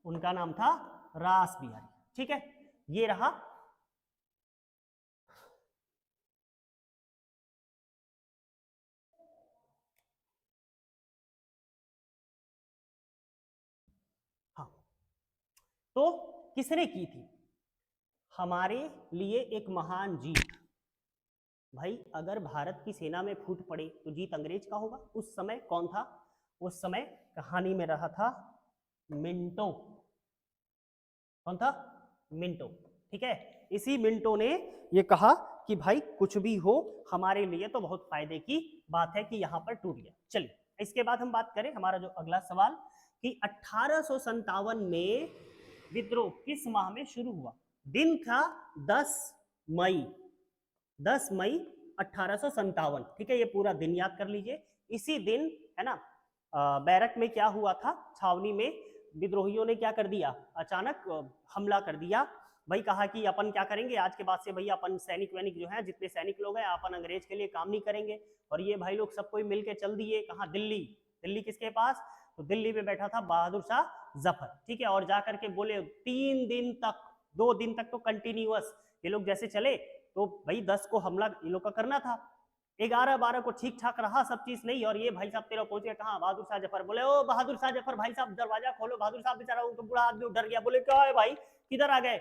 उनका नाम था रास बिहारी। ठीक है, ये रहा। हाँ, तो किसने की थी? हमारे लिए एक महान जीत। भाई अगर भारत की सेना में फूट पड़े तो जीत अंग्रेज का होगा। उस समय कौन था? उस समय कहानी में रहा था मिंटो। कौन था? मिंटो। ठीक है, इसी मिंटो ने ये कहा कि भाई कुछ भी हो हमारे लिए तो बहुत फायदे की बात है कि यहाँ पर टूट गया। चलिए इसके बाद हम बात करें हमारा जो अगला सवाल कि 1857 में विद्रोह किस माह में शुरू हुआ? दिन था 10 मई 1857। ठीक है, ये पूरा दिन याद कर लीजिए। इसी दिन, है ना, बैरक में क्या हुआ था, छावनी में विद्रोहियों ने क्या कर दिया, अचानक हमला कर दिया। भाई कहा कि अपन क्या करेंगे आज के बाद से, भैया अपन सैनिक वैनिक जो है, जितने सैनिक लोग हैं, अपन अंग्रेज के लिए काम नहीं करेंगे। और ये भाई लोग सब कोई मिलके चल दिए कहाँ? दिल्ली। दिल्ली किसके पास? तो दिल्ली में बैठा था बहादुर शाह जफर, ठीक है। और जाकर के बोले 3 दिन तक, 2 दिन तक तो कंटिन्यूअस ये लोग जैसे चले, तो भाई 10 को हमला ये लोग का करना था, 11-12 को ठीक ठाक रहा सब चीज नहीं, और ये भाई साहब तेरा पहुंच गया कहाँ, बहादुर शाह जफर। बोले ओ बहादुर शाह जफर भाई साहब दरवाजा खोलो। बहादुर साहब बेचारा तो बूढ़ा आदमी डर गया, बोले क्या है भाई किधर आ गए।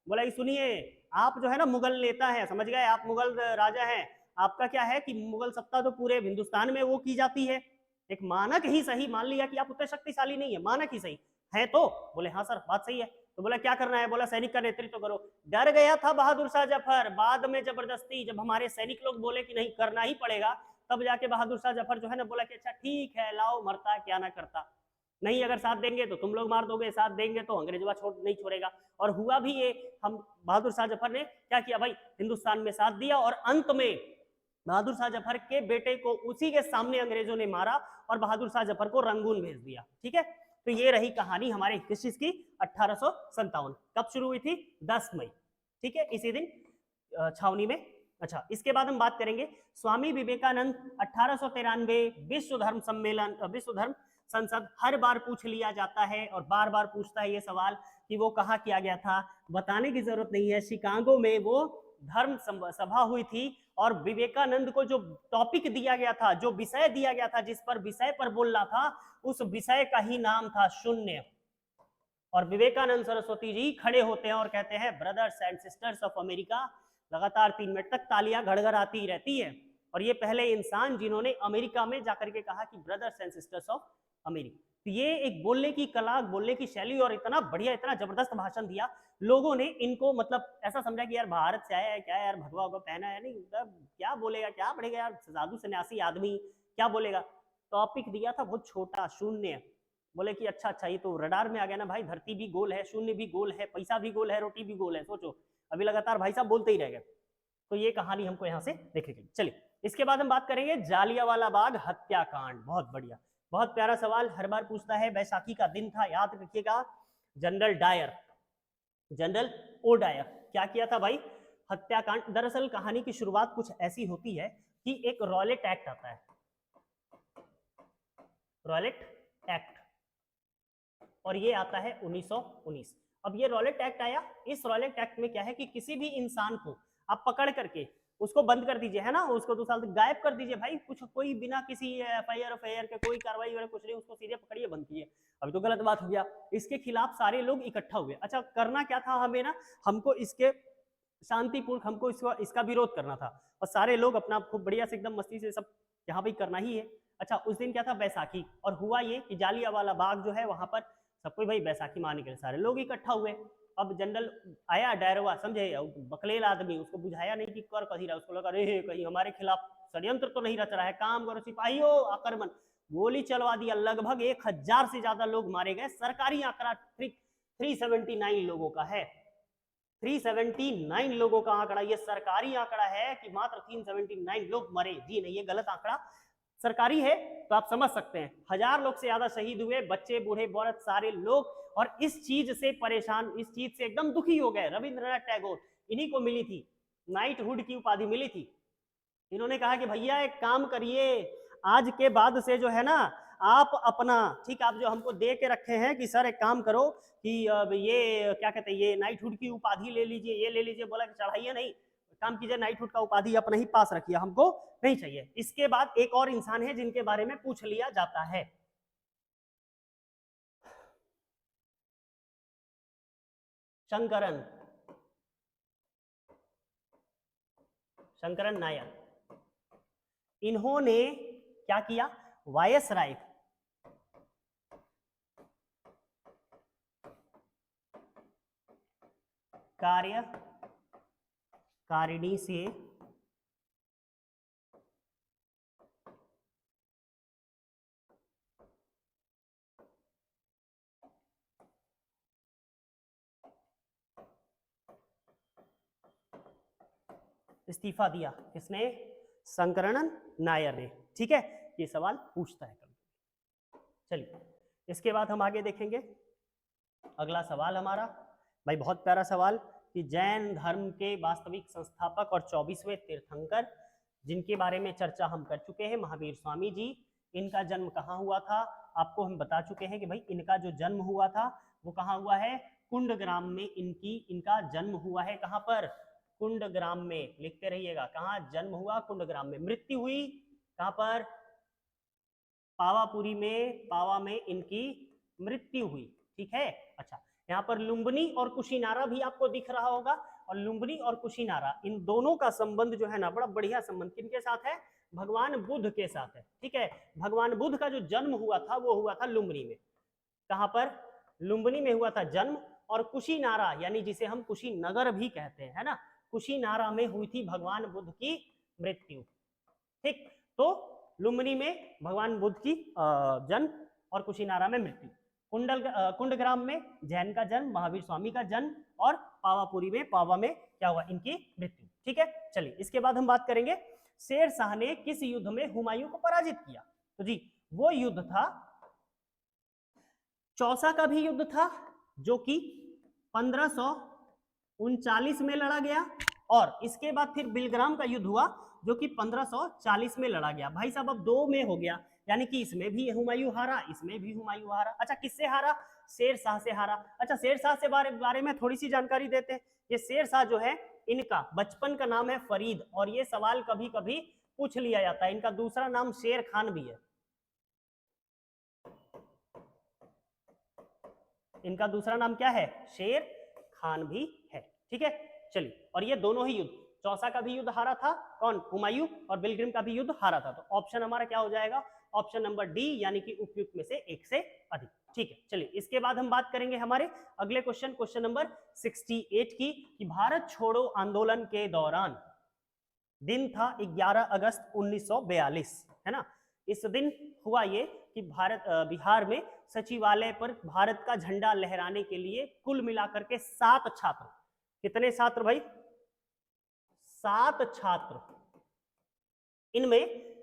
बोला ये सुनिए, आप जो है ना मुगल नेता है, समझ गए, आप मुगल राजा हैं, आपका क्या है कि मुगल सत्ता तो पूरे हिंदुस्तान में वो की जाती है, एक मानक ही सही, मान लिया कि आप उतने शक्तिशाली नहीं है, मानक ही सही है तो। बोले हाँ सर बात सही है। तो बोला क्या करना है, बोला सैनिक का नेतृत्व करो। डर गया था बहादुर शाह जफर, बाद में जबरदस्ती जब हमारे सैनिक लोग बोले कि नहीं करना ही पड़ेगा, तब जाके बहादुर शाह जफर जो है ना बोला कि अच्छा ठीक है लाओ, मरता है क्या ना करता, नहीं अगर साथ देंगे तो तुम लोग मार दोगे, साथ देंगे तो अंग्रेजवा नहीं छोड़ेगा। और हुआ भी ये, हम बहादुर शाह जफर ने क्या किया भाई, हिंदुस्तान में साथ दिया, और अंत में बहादुर शाह जफर के बेटे को उसी के सामने अंग्रेजों ने मारा और बहादुर शाह जफर को रंगून भेज दिया, ठीक है। तो ये रही कहानी हमारे किस चीज की, 1857। कब शुरू हुई थी, 10 मई, ठीक है, इसी दिन छावनी में। अच्छा, इसके बाद हम बात करेंगे स्वामी विवेकानंद 1893 विश्व धर्म सम्मेलन, विश्व धर्म संसद हर बार पूछ लिया जाता है और बार बार पूछता है ये सवाल कि वो कहाँ किया गया था, बताने की जरूरत नहीं है, शिकागो में वो धर्म सभा हुई थी, और विवेकानंद को जो टॉपिक दिया गया था, जो विषय दिया गया था, जिस पर विषय पर बोलना था, उस विषय का ही नाम था शून्य। और विवेकानंद सरस्वती जी खड़े होते हैं और कहते हैं brothers and sisters of America, लगातार 3 मिनट तक तालियां घड़घड़ाती रहती है, और ये पहले इंसान जिन्होंने अमेरिका में जाकर के कहा कि brothers and sisters of America. तो ये एक बोलने की कला, बोलने की शैली, और इतना बढ़िया, इतना जबरदस्त भाषण दिया, लोगों ने इनको मतलब ऐसा समझा कि यार भारत से आया है क्या, यार भगवा होगा पहना है, नहीं क्या बोलेगा, क्या पढ़ेगा यार, साधु सन्यासी आदमी क्या बोलेगा। टॉपिक दिया था बहुत छोटा, शून्य। बोले कि अच्छा अच्छा ये तो रडार में आ गया ना भाई, धरती भी गोल है, शून्य भी गोल है, पैसा भी गोल है, रोटी भी गोल है, सोचो अभी लगातार भाई साहब बोलते ही रह गए। तो ये कहानी हमको यहाँ से देखेगी। चलिए इसके बाद हम बात करेंगे जालियांवाला बाग हत्याकांड। बहुत बढ़िया, बहुत प्यारा सवाल, हर बार पूछता है, बैसाखी का दिन था, याद रखिएगा। General Dyer, general O'Dwyer क्या किया था भाई, हत्याकांड। दरअसल कहानी की शुरुआत कुछ ऐसी होती है कि एक रॉलेट एक्ट आता है, रॉलेट एक्ट, और ये आता है 1919। अब ये रॉलेट एक्ट आया, इस रॉलेट एक्ट में क्या है कि किसी भी इंसान को आप पकड़ करके उसको बंद कर दीजिए, है ना, उसको 2 साल तक गायब कर दीजिए भाई, कुछ कोई बिना किसी एफआईआर के कोई कार्रवाई वगैरह कुछ नहीं, उसको सीधे पकड़िए बंद कीजिए। अभी तो गलत बात हो गया, इसके खिलाफ सारे लोग इकट्ठा हुए। अच्छा करना क्या था हमें ना, हमको इसके शांतिपूर्वक हमको इसका विरोध करना था, और सारे लोग अपना खूब बढ़िया से एकदम मस्ती से सब यहाँ पे करना ही है। अच्छा उस दिन क्या था, बैसाखी, और हुआ ये कि जालियांवाला बाग जो है वहां पर सब कोई भाई बैसाखी मानने के लिए सारे लोग इकट्ठा हुए। अब जनरल आया डायरवा, समझे, बकलेल आदमी, उसको बुझाया नहीं कि कर कहीं रहा, उसको लगा अरे कहीं हमारे खिलाफ षड्यंत्र तो नहीं रच रहा है, काम करो सिपाहियों आक्रमण, गोली चलवा दिया। लगभग 1000 से ज्यादा लोग मारे गए। सरकारी आंकड़ा 379 लोगों का है, 379 लोगों का आंकड़ा, ये सरकारी आंकड़ा है कि मात्र 379 लोग मरे। जी नहीं, ये गलत आंकड़ा, सरकारी है तो आप समझ सकते हैं, 1000 लोग से ज्यादा शहीद हुए, बच्चे बूढ़े औरत सारे लोग। और इस चीज से परेशान, इस चीज से एकदम दुखी हो गए। रविंद्रनाथ टैगोर, इन्हीं को मिली थी नाइटहुड की उपाधि मिली थी। इन्होंने कहा कि भैया एक काम करिए, आज के बाद से जो है ना आप अपना, ठीक, आप जो हमको दे के रखे हैं कि सर एक काम करो कि ये क्या कहते हैं, ये नाइटहुड की उपाधि ले लीजिए, ये ले लीजिए। बोला कि चढ़ाइए नहीं, काम कीजिए, नाइटहुड का उपाधि अपना ही पास रखिए, हमको नहीं चाहिए। इसके बाद एक और इंसान है जिनके बारे में पूछ लिया जाता है, शंकरन, शंकरन नायर। इन्होंने क्या किया, वायसराय कार्यकारिणी से इस्तीफा दिया। किसने, शंकरन नायर ने। ठीक है, ये सवाल पूछता है कभी। चलिए इसके बाद हम आगे देखेंगे। अगला सवाल हमारा भाई बहुत प्यारा सवाल कि जैन धर्म के वास्तविक संस्थापक और 24वें तीर्थंकर, जिनके बारे में चर्चा हम कर चुके हैं, महावीर स्वामी जी, इनका जन्म कहाँ हुआ था? आपको हम बता चुके हैं कि भाई इनका जो जन्म हुआ था वो कहाँ हुआ है? कुंडग्राम में इनका जन्म हुआ है। कहाँ पर? कुंडग्राम में। लिखते रहिएगा, कहाँ जन्म हुआ? कुंडग्राम में। मृत्यु हुई कहाँ पर? पावापुरी में, पावा में इनकी मृत्यु हुई। ठीक है। अच्छा, यहाँ पर लुम्बिनी और कुशीनारा भी आपको दिख रहा होगा, और लुम्बिनी और कुशीनारा इन दोनों का संबंध जो है ना, बड़ा बढ़िया संबंध किनके साथ है? भगवान बुद्ध के साथ है। ठीक है। भगवान बुद्ध का जो जन्म हुआ था वो हुआ था लुम्बिनी में। कहां पर? लुम्बिनी में हुआ था जन्म। और कुशीनारा यानी जिसे हम कुशीनगर भी कहते हैं, है ना, कुशीनारा में हुई थी भगवान बुद्ध की मृत्यु। ठीक, तो लुम्बिनी में भगवान बुद्ध की जन्म और कुशीनारा में मृत्यु। कुंडग्राम में जैन का जन्म, महावीर स्वामी का जन्म, और पावापुरी में, पावा में क्या हुआ? इनकी मृत्यु। ठीक है। चलिए, इसके बाद हम बात करेंगे शेर शाह ने किस युद्ध में हुमायूं को पराजित किया? तो जी वो युद्ध था, चौसा का भी युद्ध था जो कि 1539 में लड़ा गया, और इसके बाद फिर बिलग्राम का युद्ध हुआ जो कि 1540 में लड़ा गया। भाई साहब अब दो में हो गया, यानी कि इसमें भी हुमायूं हारा, इसमें भी हुमायूं हारा। अच्छा, किससे हारा? शेर शाह से हारा। अच्छा, शेर शाह से बारे में थोड़ी सी जानकारी देते हैं। ये शेर शाह जो है, इनका बचपन का नाम है फरीद, और ये सवाल कभी कभी पूछ लिया जाता है। इनका दूसरा नाम शेर खान भी है। इनका दूसरा नाम क्या है? शेर खान भी है। ठीक है। चलिए, और ये दोनों ही युद्ध, चौसा का भी युद्ध हारा था कौन? हुमायूं, और बिलग्रिम का भी युद्ध हारा था। तो ऑप्शन हमारा क्या हो जाएगा? ऑप्शन नंबर डी, यानी कि उपयुक्त में से एक से अधिक। ठीक है। चलिए, इसके बाद हम बात करेंगे हमारे अगले क्वेश्चन नंबर 68 की, कि भारत छोड़ो आंदोलन के दौरान दिन था 11 अगस्त 1942, है ना। इस दिन हुआ ये कि बिहार में सचिवालय पर भारत का झंडा लहराने के लिए कुल मिलाकर के 7 छात्र, कितने छात्र भाई? 7 छात्र। इनमें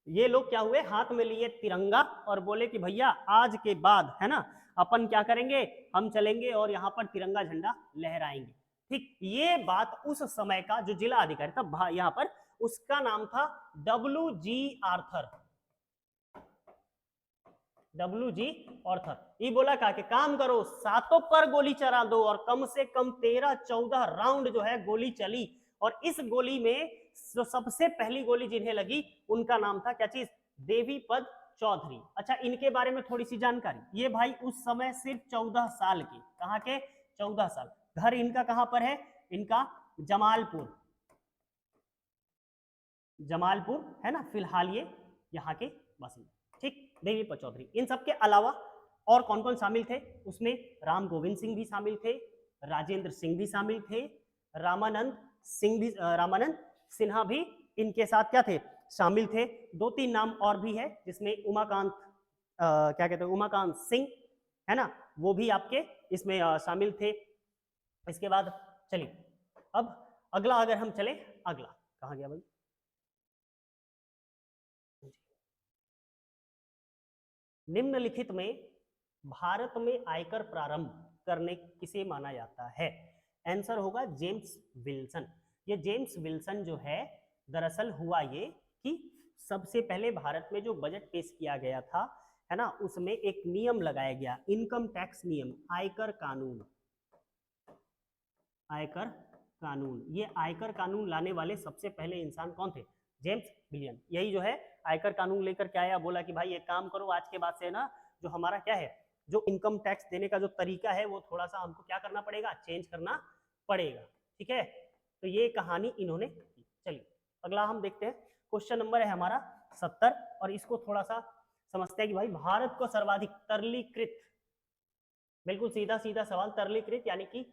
ये लोग क्या हुए? हाथ में लिए तिरंगा और बोले कि भैया आज के बाद, है ना, अपन क्या करेंगे? हम चलेंगे और यहाँ पर तिरंगा झंडा लहराएंगे। ठीक, ये बात उस समय का जो जिला अधिकारी था यहाँ पर, उसका नाम था WG आर्थर। WG Arthur. ये बोला क्या कि काम करो, सातों पर गोली चला दो, और कम से कम 13-14 राउंड जो है गोली चली, और इस गोली में जो सबसे पहली गोली जिन्हें लगी उनका नाम था क्या चीज? देवीपद चौधरी। अच्छा, इनके बारे में थोड़ी सी जानकारी। ये भाई उस समय सिर्फ 14 साल के, कहाँ के? 14 साल। घर इनका कहां पर है? इनका जमालपुर, जमालपुर है ना, फिलहाल ये यहाँ के बासिंदा। ठीक, देवीपद चौधरी। इन सब के अलावा और कौन कौन शामिल थे उसमें? राम गोविंद सिंह भी शामिल थे, राजेंद्र सिंह भी शामिल थे, रामानंद सिन्हा भी इनके साथ क्या थे? शामिल थे। 2-3 नाम और भी है, जिसमें उमाकांत क्या कहते हैं, उमाकांत सिंह, है ना, वो भी आपके इसमें शामिल थे। इसके बाद चलिए, अब अगला अगर हम चले, अगला कहाँ गया भाई? निम्नलिखित में भारत में आयकर प्रारंभ करने किसे माना जाता है? आंसर होगा जेम्स विल्सन। ये जेम्स विल्सन जो है, दरअसल हुआ ये कि सबसे पहले भारत में जो बजट पेश किया गया था, है ना, उसमें एक नियम लगाया गया, इनकम टैक्स नियम, आयकर कानून। आयकर कानून, ये आयकर कानून लाने वाले सबसे पहले इंसान कौन थे? James William. यही जो है आयकर कानून लेकर के आया, बोला कि भाई एक काम करो, आज के बाद से ना जो हमारा क्या है, जो इनकम टैक्स देने का जो तरीका है वो थोड़ा सा हमको क्या करना पड़ेगा? चेंज करना पड़ेगा। ठीक है, तो ये कहानी इन्होंने की। चलिए, अगला हम देखते हैं। क्वेश्चन नंबर है हमारा 70, और इसको थोड़ा सा समझते हैं कि भाई भारत को सर्वाधिक तरलीकृत, बिल्कुल सीधा सीधा सवाल, तरलीकृत यानी कि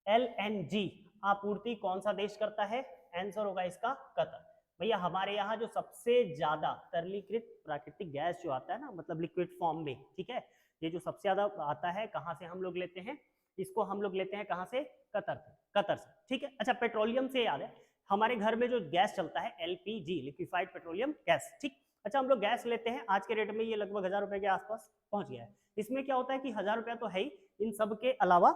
LNG आपूर्ति कौन सा देश करता है? आंसर होगा इसका कतर। भैया हमारे यहाँ जो सबसे ज्यादा तरलीकृत प्राकृतिक गैस जो आता है ना, मतलब लिक्विड फॉर्म में, ठीक है, ये जो सबसे ज्यादा आता है, कहाँ से हम लोग लेते हैं इसको? हम लोग लेते हैं कहाँ से? कतर से, कतर से। ठीक है। अच्छा, पेट्रोलियम से याद है, हमारे घर में जो गैस चलता है LPG, लिक्विफाइड पेट्रोलियम गैस। ठीक, अच्छा, हम लोग गैस लेते हैं, आज के रेट में ये लगभग 1000 रुपए के आसपास पहुंच गया है। इसमें क्या होता है कि 1000 रुपया तो है ही, इन सब के अलावा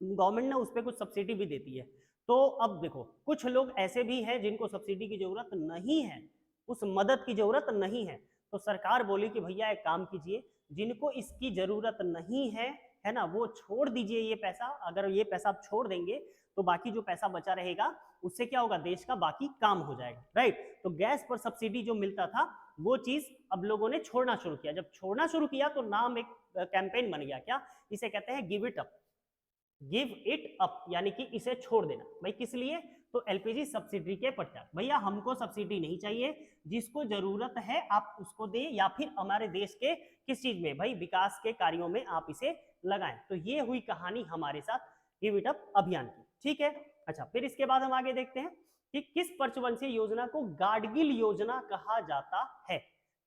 गवर्नमेंट ने उस पर कुछ सब्सिडी भी देती है। तो अब देखो, कुछ लोग ऐसे भी हैं जिनको सब्सिडी की जरूरत नहीं है, उस मदद की जरूरत नहीं है, तो सरकार बोली कि भैया एक काम कीजिए, जिनको इसकी जरूरत नहीं है ना, वो छोड़ दीजिए ये पैसा। अगर ये पैसा आप छोड़ देंगे तो बाकी जो पैसा बचा रहेगा उससे क्या होगा, देश का बाकी काम हो जाएगा, राइट। तो गैस पर सब्सिडी जो मिलता था वो चीज अब लोगों ने छोड़ना शुरू किया। जब छोड़ना शुरू किया तो नाम एक कैंपेन बन गया, क्या इसे कहते हैं, give it up. Give it up यानी कि इसे छोड़ देना। भाई किस लिए, तो एलपीजी सब्सिडी के पश्चात भैया हमको सब्सिडी नहीं चाहिए, जिसको जरूरत है आप उसको दें, या फिर हमारे देश के किस चीज में, भाई विकास के कार्यों में आप इसे लगाएं। तो ये हुई कहानी हमारे साथ गिव इट अप अभियान की, ठीक है। अच्छा, फिर इसके बाद हम आगे देखते हैं कि किस पंचवंशीय योजना को गाडगिल योजना कहा जाता है,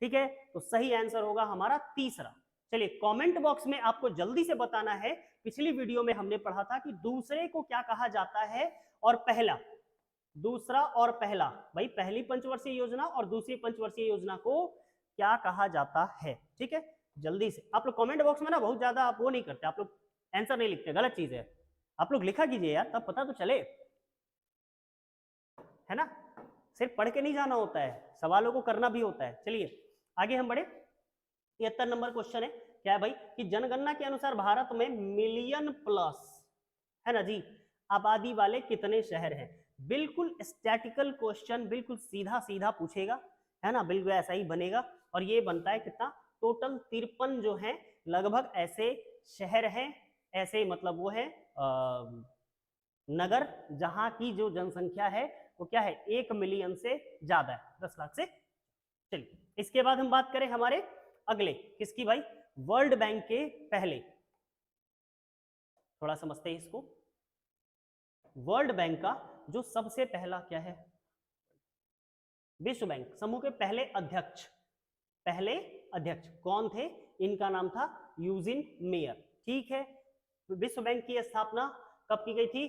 ठीक है। तो सही आंसर होगा हमारा तीसरा। चलिए कमेंट बॉक्स में आपको जल्दी से बताना है, पिछली वीडियो में हमने पढ़ा था कि दूसरे को क्या कहा जाता है और पहला, दूसरा और पहला, भाई पहली पंचवर्षीय योजना और दूसरी पंचवर्षीय योजना को क्या कहा जाता है, ठीक है। जल्दी से आप लोग कमेंट बॉक्स में ना बहुत ज्यादा आप वो नहीं करते, आप लोग आंसर नहीं लिखते, गलत चीज है। आप लोग लिखा कीजिए यार, तब पता तो चले, है ना। सिर्फ पढ़ के नहीं जाना होता है, सवालों को करना भी होता है। चलिए आगे हम बढ़े। 73 नंबर क्वेश्चन है, क्या है भाई कि जनगणना के अनुसार भारत में मिलियन प्लस, है ना जी, आबादी वाले कितने शहर हैं। बिल्कुल स्टैटिकल क्वेश्चन, बिल्कुल सीधा सीधा पूछेगा, है ना, बिल्कुल ऐसा ही बनेगा। और ये बनता है कितना, टोटल 53 जो है लगभग ऐसे शहर हैं, ऐसे मतलब वो है नगर, जहां की जो जनसंख्या है वो क्या है, 1 मिलियन से ज्यादा है, 10 लाख से। चलिए इसके बाद हम बात करें हमारे अगले किसकी भाई, वर्ल्ड बैंक के पहले, थोड़ा समझते हैं इसको। वर्ल्ड बैंक का जो सबसे पहला क्या है, विश्व बैंक समूह के पहले अध्यक्ष कौन थे, इनका नाम था यूजिन मेयर, ठीक है। विश्व बैंक की स्थापना कब की गई थी,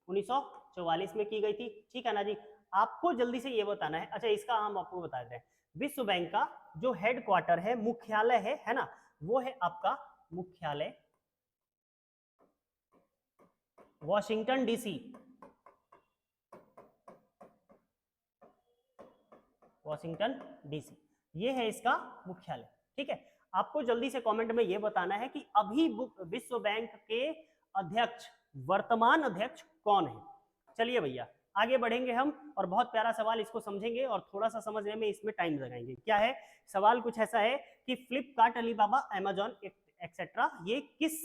1944 में की गई थी, ठीक है ना जी। आपको जल्दी से ये बताना है, अच्छा इसका हम आपको बता देते हैं, विश्व बैंक का जो हेड क्वार्टर है, मुख्यालय है ना, वो है आपका मुख्यालय वॉशिंगटन डीसी, वॉशिंगटन डीसी, ये है इसका मुख्यालय, ठीक है। आपको जल्दी से कमेंट में ये बताना है कि अभी विश्व बैंक के अध्यक्ष, वर्तमान अध्यक्ष कौन है। चलिए भैया आगे बढ़ेंगे हम, और बहुत प्यारा सवाल, इसको समझेंगे और थोड़ा सा समझने में इसमें टाइम लगाएंगे। क्या है सवाल, कुछ ऐसा है कि फ्लिपकार्ट, अलीबाबा, अमेजॉन एक्सेट्रा, ये किस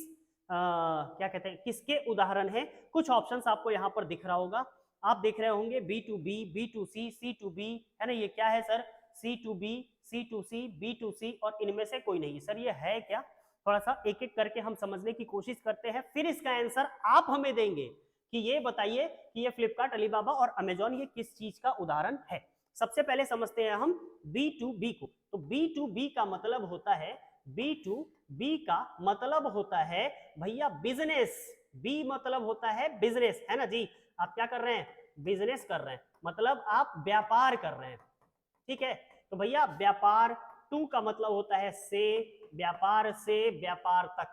क्या कहते हैं, किसके उदाहरण है। कुछ ऑप्शंस आपको यहाँ पर दिख रहा होगा, आप देख रहे होंगे B2B, B2C, C2B, है ना। ये क्या है सर, C2B, C2C, B2C, और इनमें से कोई नहीं। सर ये है क्या, थोड़ा सा एक एक करके हम समझने की कोशिश करते हैं, फिर इसका आंसर आप हमें देंगे कि ये बताइए कि ये फ्लिपकार्ट, अलीबाबा और अमेजॉन ये किस चीज का उदाहरण है। सबसे पहले समझते हैं हम B2B को। तो B2B का मतलब होता है, B2B का मतलब होता है भैया बिजनेस, B मतलब होता है बिजनेस, है ना जी। आप क्या कर रहे हैं, बिजनेस कर रहे हैं, मतलब आप व्यापार कर रहे हैं, ठीक है। तो भैया व्यापार, 2 का मतलब होता है से, व्यापार से व्यापार तक,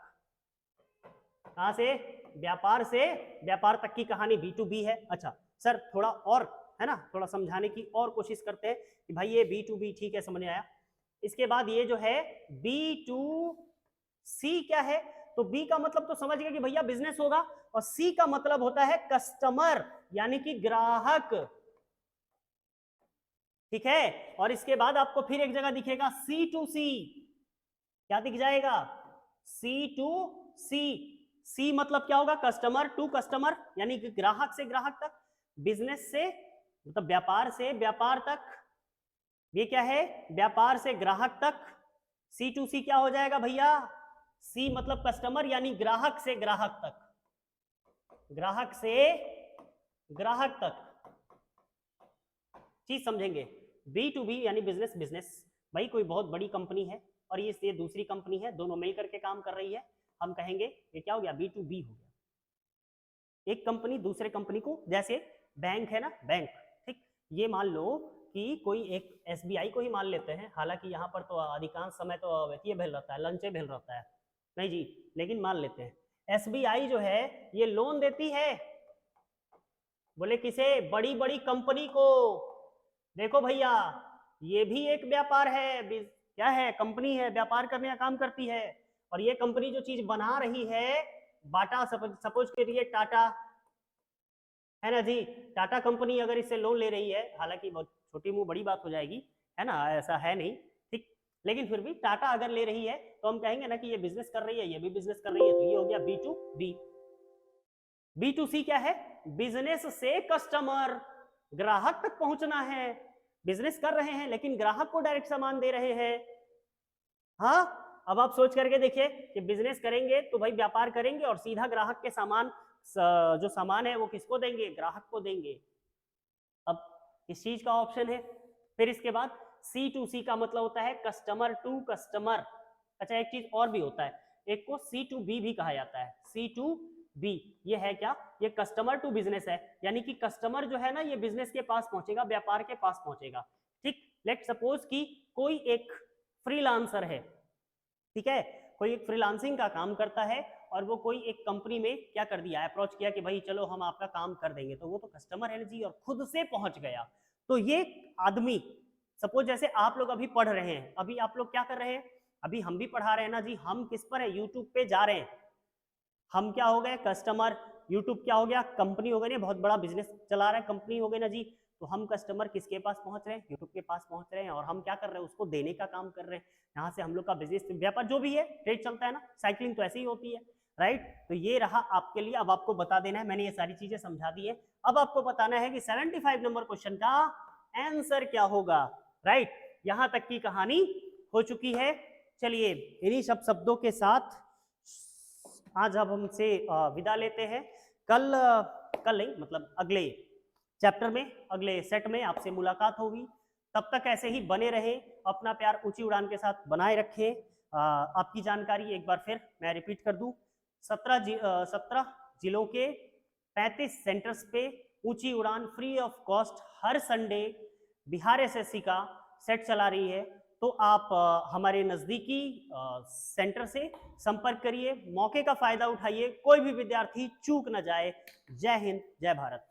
कहां से, व्यापार से व्यापार तक की कहानी B2B है। अच्छा सर थोड़ा और, है ना, थोड़ा समझाने की और कोशिश करते हैं कि भाई ये B2B ठीक है, समझ में आया। इसके बाद ये जो है B2C क्या है, तो B का मतलब तो समझ गए कि भैया बिजनेस होगा, और C का मतलब होता है कस्टमर, यानी कि ग्राहक, ठीक है। और इसके बाद आपको फिर एक जगह दिखेगा C2C, क्या दिख जाएगा, C2C, C मतलब क्या होगा, कस्टमर टू कस्टमर, यानी कि ग्राहक से ग्राहक तक, बिजनेस से मतलब व्यापार से व्यापार तक, ये क्या है, व्यापार से ग्राहक तक। C2C क्या हो जाएगा भैया, C मतलब कस्टमर, यानी ग्राहक से ग्राहक तक, ग्राहक से ग्राहक तक, चीज समझेंगे। B2B यानी बिजनेस, बिजनेस भाई कोई बहुत बड़ी कंपनी है और ये दूसरी कंपनी है, दोनों मिलकर के काम कर रही है, हम कहेंगे ये क्या हो गया, B2B हो गया। एक कंपनी दूसरे कंपनी को, जैसे बैंक है ना, बैंक, ठीक, ये मान लो कि कोई एक SBI को ही मान लेते हैं, हालांकि यहाँ पर तो अधिकांश समय तो ये भेल रहता है, लंचे भेल रहता है, नहीं जी, लेकिन मान लेते हैं SBI जो है ये लोन देती है, बोले किसे, बड़ी बड़ी कंपनी को। देखो भैया ये भी एक व्यापार है, क्या है, कंपनी है, व्यापार करने का काम करती है। और ये कंपनी जो चीज बना रही है, बाटा सपोज करिए टाटा है ना जी, टाटा कंपनी अगर इससे लोन ले रही है, हालांकि बहुत छोटी मुंह बड़ी बात हो जाएगी, है ना, ऐसा है नहीं, ठीक, लेकिन फिर भी टाटा अगर ले रही है तो हम कहेंगे ना कि ये बिजनेस कर रही है, ये भी बिजनेस कर रही है, तो ये हो गया B to B. B to C क्या है, बिजनेस से कस्टमर, ग्राहक तक पहुंचना है, बिजनेस कर रहे हैं लेकिन ग्राहक को डायरेक्ट सामान दे रहे हैं। हाँ, अब आप सोच करके देखिए कि बिजनेस करेंगे तो भाई व्यापार करेंगे और सीधा ग्राहक के सामान, जो सामान है वो किसको देंगे, ग्राहक को देंगे। अब इस चीज का ऑप्शन है। फिर इसके बाद C2C का मतलब होता है कस्टमर टू कस्टमर। अच्छा, एक चीज और भी होता है, एक को C2B भी कहा जाता है। C2B ये है क्या, ये कस्टमर टू बिजनेस है, यानी कि कस्टमर जो है ना ये बिजनेस के पास पहुंचेगा, व्यापार के पास पहुंचेगा। ठीक, लेट सपोज कि कोई एक फ्रीलांसर है, ठीक है, कोई एक फ्रीलांसिंग का काम करता है और वो कोई एक कंपनी में क्या कर दिया, अप्रोच किया कि भाई चलो हम आपका काम कर देंगे, तो वो तो कस्टमर है जी, और खुद से पहुंच गया। तो ये आदमी, सपोज जैसे आप लोग अभी पढ़ रहे हैं, अभी आप लोग क्या कर रहे हैं, अभी हम भी पढ़ा रहे हैं ना जी, हम किस पर है, यूट्यूब पे जा रहे हैं, हम क्या हो गए, कस्टमर, यूट्यूब क्या हो गया, कंपनी हो गई ना, बहुत बड़ा बिजनेस चला रहा है, कंपनी हो गई ना जी, तो हम कस्टमर किसके पास पहुंच रहे हैं, यूट्यूब के पास पहुंच रहे हैं, और हम क्या कर रहे हैं, उसको देने का काम कर रहे हैं। यहाँ से हम लोग का बिजनेस व्यापार जो भी है, ट्रेड चलता है ना, साइकिलिंग तो ऐसे ही होती है, राइट। तो ये रहा आपके लिए, अब आपको बता देना है, मैंने ये सारी चीजें समझा दी है, अब आपको बताना है कि 75 नंबर क्वेश्चन का आंसर क्या होगा, राइट। यहां तक की कहानी हो चुकी है। चलिए इन्हीं सब शब्दों के साथ आज अब हमसे विदा लेते हैं। कल नहीं, मतलब अगले चैप्टर में, अगले सेट में आपसे मुलाकात होगी। तब तक ऐसे ही बने रहे, अपना प्यार ऊंची उड़ान के साथ बनाए रखें। आपकी जानकारी एक बार फिर मैं रिपीट कर दूं, 17 जिलों के 35 सेंटर्स पे ऊंची उड़ान free of cost her Sunday Bihar SSC का सेट चला रही है। तो आप हमारे नजदीकी सेंटर से संपर्क करिए, मौके का फायदा उठाइए, कोई भी विद्यार्थी चूक न जाए। जय हिंद, जय भारत।